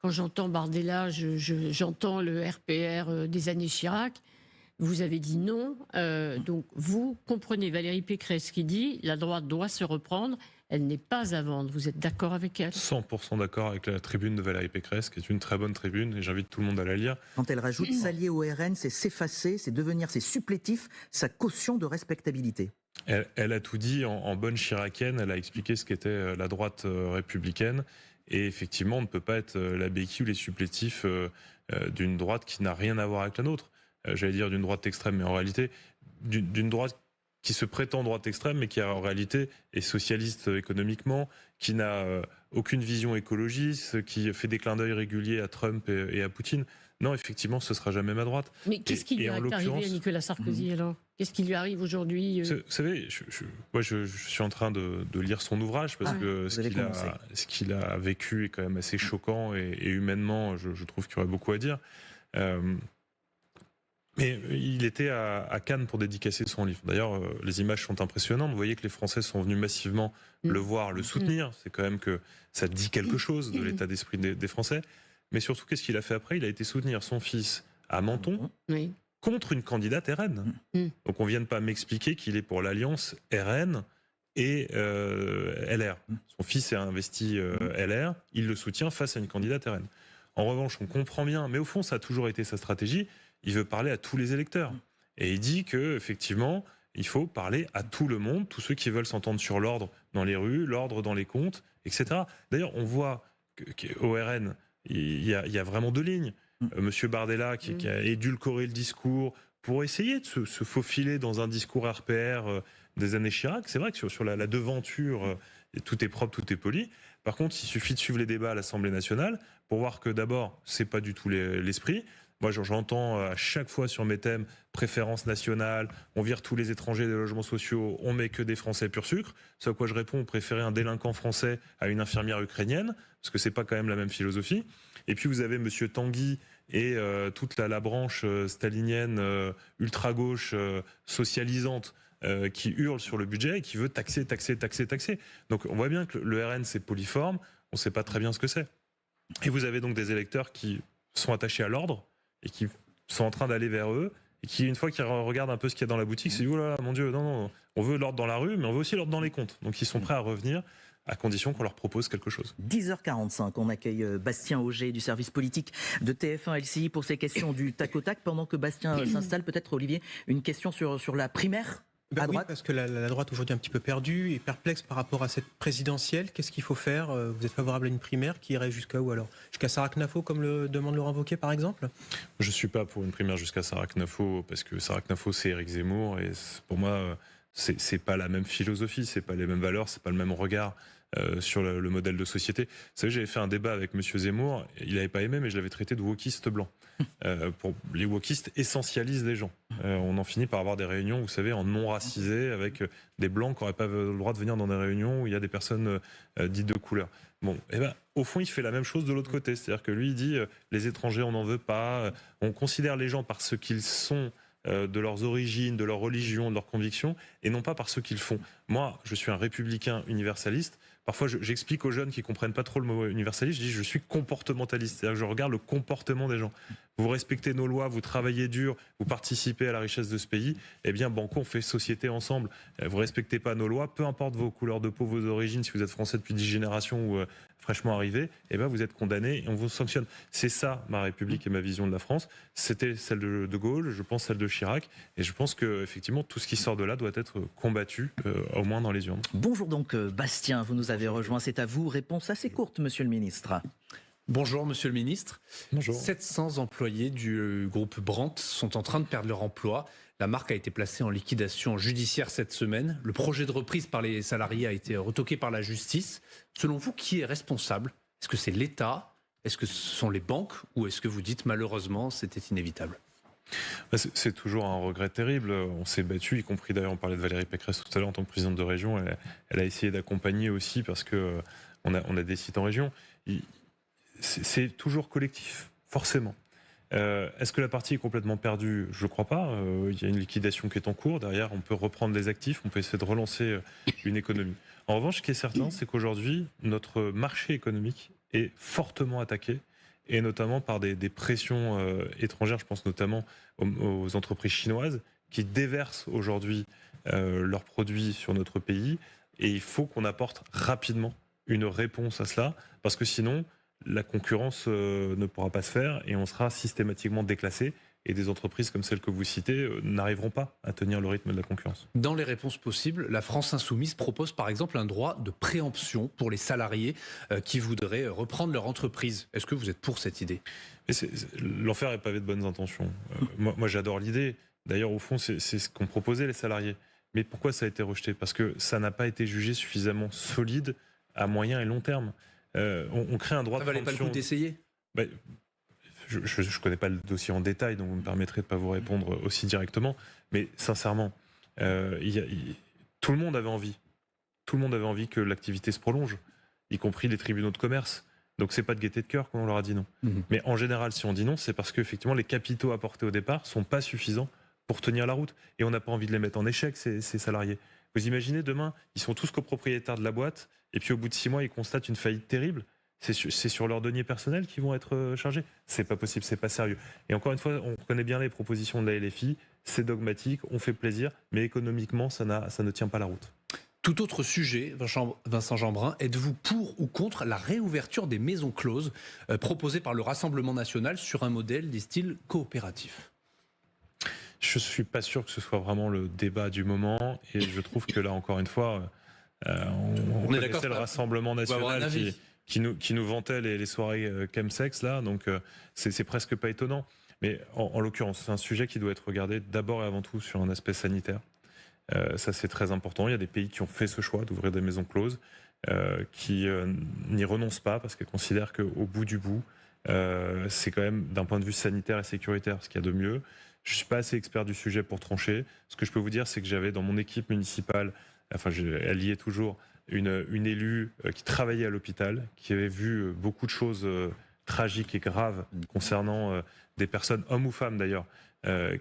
quand j'entends Bardella, j'entends le RPR des années Chirac. Vous avez dit non. Donc vous comprenez Valérie Pécresse qui dit « la droite doit se reprendre ». Elle n'est pas à vendre. Vous êtes d'accord avec elle ? 100% d'accord avec la tribune de Valérie Pécresse, qui est une très bonne tribune, et j'invite tout le monde à la lire. Quand elle rajoute s'allier au RN, c'est s'effacer, c'est devenir, c'est supplétif, sa caution de respectabilité. Elle a tout dit en bonne chiracienne, elle a expliqué ce qu'était la droite républicaine, et effectivement, on ne peut pas être la béquille ou les supplétifs d'une droite qui n'a rien à voir avec la nôtre. J'allais dire d'une droite extrême, mais en réalité, d'une droite qui se prétend droite extrême, mais qui en réalité est socialiste économiquement, qui n'a aucune vision écologiste, qui fait des clins d'œil réguliers à Trump et à Poutine. Non, effectivement, ce ne sera jamais ma droite. Mais qu'est-ce qui lui est arrivé à Nicolas Sarkozy alors ? Qu'est-ce qui lui arrive aujourd'hui ? Vous savez, moi je suis en train de lire son ouvrage, parce que ce qu'il a vécu est quand même assez choquant, et humainement, je trouve qu'il y aurait beaucoup à dire. Mais il était à Cannes pour dédicacer son livre. D'ailleurs, les images sont impressionnantes. Vous voyez que les Français sont venus massivement le voir, le soutenir. C'est quand même que ça dit quelque chose de l'état d'esprit des Français. Mais surtout, qu'est-ce qu'il a fait après ? Il a été soutenir son fils à Menton contre une candidate RN. Donc on ne vient de pas m'expliquer qu'il est pour l'alliance RN et LR. Son fils est investi LR, il le soutient face à une candidate RN. En revanche, on comprend bien, mais au fond, ça a toujours été sa stratégie. Il veut parler à tous les électeurs. Et il dit qu'effectivement, il faut parler à tout le monde, tous ceux qui veulent s'entendre sur l'ordre dans les rues, l'ordre dans les comptes, etc. D'ailleurs, on voit qu'au RN, il y a vraiment deux lignes. Monsieur Bardella qui a édulcoré le discours pour essayer de se faufiler dans un discours RPR des années Chirac. C'est vrai que sur la devanture, tout est propre, tout est poli. Par contre, il suffit de suivre les débats à l'Assemblée nationale pour voir que d'abord, c'est pas du tout l'esprit. Moi, j'entends à chaque fois sur mes thèmes préférence nationale, on vire tous les étrangers des logements sociaux, on met que des Français pur sucre. Ce à quoi je réponds, préférez un délinquant français à une infirmière ukrainienne, parce que c'est pas quand même la même philosophie. Et puis vous avez Monsieur Tanguy et toute la branche stalinienne ultra-gauche socialisante qui hurle sur le budget et qui veut taxer. Donc on voit bien que le RN c'est poliforme, on sait pas très bien ce que c'est. Et vous avez donc des électeurs qui sont attachés à l'ordre et qui sont en train d'aller vers eux, et qui, une fois qu'ils regardent un peu ce qu'il y a dans la boutique, se disent « Oh là là, mon Dieu, non, on veut l'ordre dans la rue, mais on veut aussi l'ordre dans les comptes. » Donc ils sont prêts à revenir, à condition qu'on leur propose quelque chose. 10h45, on accueille Bastien Auger du service politique de TF1 LCI pour ces questions du tac au tac. Pendant que Bastien s'installe, peut-être Olivier, une question sur la primaire à droite. Oui, parce que la droite aujourd'hui est un petit peu perdue et perplexe par rapport à cette présidentielle. Qu'est-ce qu'il faut faire ? Vous êtes favorable à une primaire qui irait jusqu'à où alors ? Jusqu'à Sarah-Knafo, comme le demande Laurent Wauquiez, par exemple ? Je ne suis pas pour une primaire jusqu'à Sarah-Knafo, parce que Sarah-Knafo, c'est Éric Zemmour, et pour moi, c'est pas la même philosophie, c'est pas les mêmes valeurs, c'est pas le même regard sur le modèle de société. Vous savez, j'avais fait un débat avec Monsieur Zemmour, il n'avait pas aimé, mais je l'avais traité de wokiste blanc. Les wokistes essentialisent les gens. On en finit par avoir des réunions, vous savez, en non racisé, avec des blancs qui n'auraient pas le droit de venir dans des réunions où il y a des personnes dites de couleur. Bon, et ben, au fond, il fait la même chose de l'autre côté. C'est-à-dire que lui, il dit les étrangers, on n'en veut pas. On considère les gens par ce qu'ils sont, de leurs origines, de leur religion, de leurs convictions, et non pas par ce qu'ils font. Moi, je suis un républicain universaliste. parfois j'explique aux jeunes qui comprennent pas trop le mot universaliste, je dis je suis comportementaliste, c'est-à-dire que je regarde le comportement des gens. Vous respectez nos lois, vous travaillez dur, vous participez à la richesse de ce pays, eh bien Banco, on fait société ensemble. Vous respectez pas nos lois, peu importe vos couleurs de peau, vos origines, si vous êtes français depuis 10 générations ou fraîchement arrivé, eh bien vous êtes condamné et on vous sanctionne. C'est ça ma République et ma vision de la France. C'était celle de Gaulle, je pense celle de Chirac, et je pense que effectivement tout ce qui sort de là doit être combattu, au moins dans les urnes. Bonjour donc Bastien, vous nous avez rejoint, c'est à vous. Réponse assez courte, monsieur le ministre. Bonjour Monsieur le Ministre. Bonjour. 700 employés du groupe Brandt sont en train de perdre leur emploi. La marque a été placée en liquidation judiciaire cette semaine. Le projet de reprise par les salariés a été retoqué par la justice. Selon vous, qui est responsable? Est-ce que c'est l'État? Est-ce que ce sont les banques? Ou est-ce que vous dites malheureusement c'était inévitable? C'est toujours un regret terrible. On s'est battu, y compris d'ailleurs, on parlait de Valérie Pécresse tout à l'heure en tant que présidente de région. Elle a essayé d'accompagner aussi parce que on a des sites en région. C'est toujours collectif, forcément. Est-ce que la partie est complètement perdue? Je ne crois pas. Il y a une liquidation qui est en cours. Derrière, on peut reprendre les actifs, on peut essayer de relancer une économie. En revanche, ce qui est certain, c'est qu'aujourd'hui, notre marché économique est fortement attaqué, et notamment par des pressions étrangères. Je pense notamment aux entreprises chinoises qui déversent aujourd'hui leurs produits sur notre pays. Et il faut qu'on apporte rapidement une réponse à cela, parce que sinon, la concurrence ne pourra pas se faire et on sera systématiquement déclassé. Et des entreprises comme celles que vous citez n'arriveront pas à tenir le rythme de la concurrence. Dans les réponses possibles, la France insoumise propose par exemple un droit de préemption pour les salariés qui voudraient reprendre leur entreprise. Est-ce que vous êtes pour cette idée? L'enfer est pavé de bonnes intentions. Moi j'adore l'idée. D'ailleurs, au fond, c'est ce qu'ont proposé les salariés. Mais pourquoi ça a été rejeté? Parce que ça n'a pas été jugé suffisamment solide à moyen et long terme. On crée un droit de préemption. Ça valait pas le coup d'essayer? Je ne connais pas le dossier en détail, donc vous me permettrez de ne pas vous répondre aussi directement. Mais sincèrement, tout le monde avait envie. Tout le monde avait envie que l'activité se prolonge, y compris les tribunaux de commerce. Donc c'est pas de gaieté de cœur qu'on leur a dit non. Mais en général, si on dit non, c'est parce qu'effectivement les capitaux apportés au départ sont pas suffisants pour tenir la route. Et on n'a pas envie de les mettre en échec, ces salariés. Vous imaginez, demain, ils sont tous copropriétaires de la boîte, et puis au bout de 6 mois, ils constatent une faillite terrible. C'est sur leur denier personnel qu'ils vont être chargés. C'est pas possible, c'est pas sérieux. Et encore une fois, on connaît bien les propositions de la LFI, c'est dogmatique, on fait plaisir, mais économiquement, ça ne tient pas la route. Tout autre sujet, Vincent Jeanbrun, êtes-vous pour ou contre la réouverture des maisons closes proposées par le Rassemblement national sur un modèle des styles coopératifs? Je suis pas sûr que ce soit vraiment le débat du moment, et je trouve que là, encore une fois, on est d'accord, le Rassemblement national qui nous vantait les soirées chemsex là, donc c'est presque pas étonnant. Mais en l'occurrence, c'est un sujet qui doit être regardé d'abord et avant tout sur un aspect sanitaire. Ça, c'est très important. Il y a des pays qui ont fait ce choix d'ouvrir des maisons closes, qui n'y renoncent pas parce qu'ils considèrent qu'au bout du bout, c'est quand même d'un point de vue sanitaire et sécuritaire ce qu'il y a de mieux. Je suis pas assez expert du sujet pour trancher. Ce que je peux vous dire, c'est que j'avais dans mon équipe municipale, elle y est toujours, une élue qui travaillait à l'hôpital, qui avait vu beaucoup de choses tragiques et graves concernant des personnes, hommes ou femmes d'ailleurs,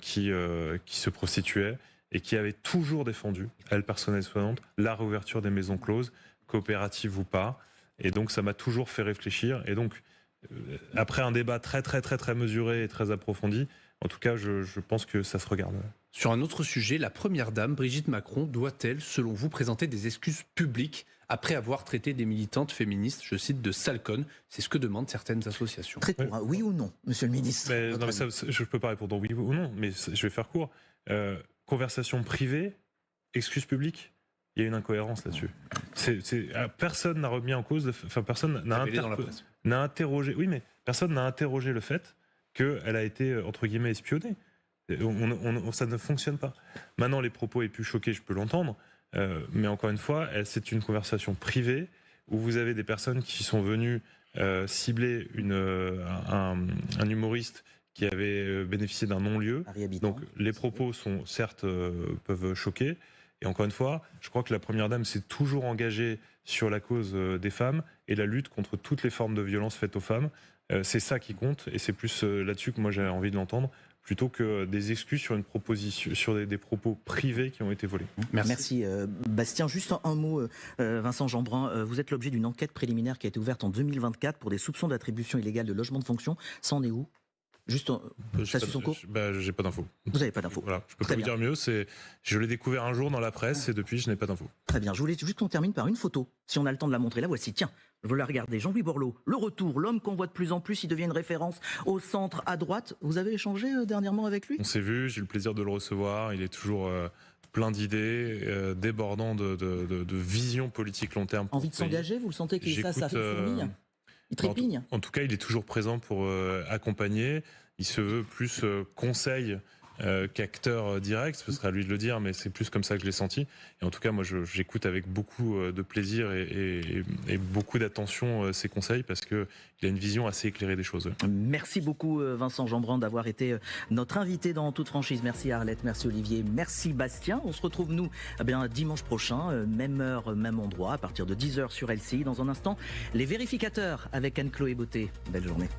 qui se prostituaient, et qui avait toujours défendu, elle, personnelle soignante, la réouverture des maisons closes, coopératives ou pas. Et donc ça m'a toujours fait réfléchir. Et donc, après un débat très mesuré et très approfondi, en tout cas, je pense que ça se regarde. Sur un autre sujet, la première dame, Brigitte Macron, doit-elle, selon vous, présenter des excuses publiques après avoir traité des militantes féministes, je cite, de salconnes? C'est ce que demandent certaines associations. Très court, oui ou non, monsieur le ministre? Je ne peux pas répondre oui ou non, mais je vais faire court. Conversation privée, excuses publiques, il y a une incohérence là-dessus. Personne n'a remis en cause, personne n'a interrogé. Oui, mais personne n'a interrogé le fait qu'elle a été, entre guillemets, espionnée. Ça ne fonctionne pas. Maintenant, les propos aient pu choquer, je peux l'entendre, mais encore une fois, c'est une conversation privée où vous avez des personnes qui sont venues cibler un humoriste qui avait bénéficié d'un non-lieu. Donc les propos sont certes peuvent choquer. Et encore une fois, je crois que la Première Dame s'est toujours engagée sur la cause des femmes et la lutte contre toutes les formes de violence faites aux femmes. C'est ça qui compte, et c'est plus là-dessus que moi j'ai envie de l'entendre, plutôt que des excuses sur une proposition, sur des propos privés qui ont été volés. Merci Bastien. Juste un mot, Vincent Jeanbrun. Vous êtes l'objet d'une enquête préliminaire qui a été ouverte en 2024 pour des soupçons d'attribution illégale de logement de fonction. Ça en est où? Juste, ça suit son cours? J'ai pas d'infos. Vous n'avez pas d'infos. Voilà, je peux Très pas vous bien. dire mieux. Je l'ai découvert un jour dans la presse et depuis, je n'ai pas d'infos. Très bien. Je voulais juste qu'on termine par une photo. Si on a le temps de la montrer, la voici. Tiens, vous la regardez. Jean-Louis Borloo, le retour, l'homme qu'on voit de plus en plus, il devient une référence au centre à droite. Vous avez échangé dernièrement avec lui? On s'est vu, j'ai eu le plaisir de le recevoir. Il est toujours plein d'idées, débordant de vision politique long terme. Envie de s'engager? Vous le sentez qu'il ça fourmille? Il trépigne? En tout cas, il est toujours présent pour accompagner. Il se veut plus conseil qu'acteur direct, ce serait à lui de le dire, mais c'est plus comme ça que je l'ai senti. Et en tout cas, moi, j'écoute avec beaucoup de plaisir et beaucoup d'attention ses conseils parce qu'il a une vision assez éclairée des choses. Merci beaucoup Vincent Jeanbrun d'avoir été notre invité dans Toute Franchise. Merci Arlette, merci Olivier, merci Bastien. On se retrouve nous dimanche prochain, même heure, même endroit, à partir de 10h sur LCI. Dans un instant, les vérificateurs avec Anne-Chloé Beauté. Belle journée.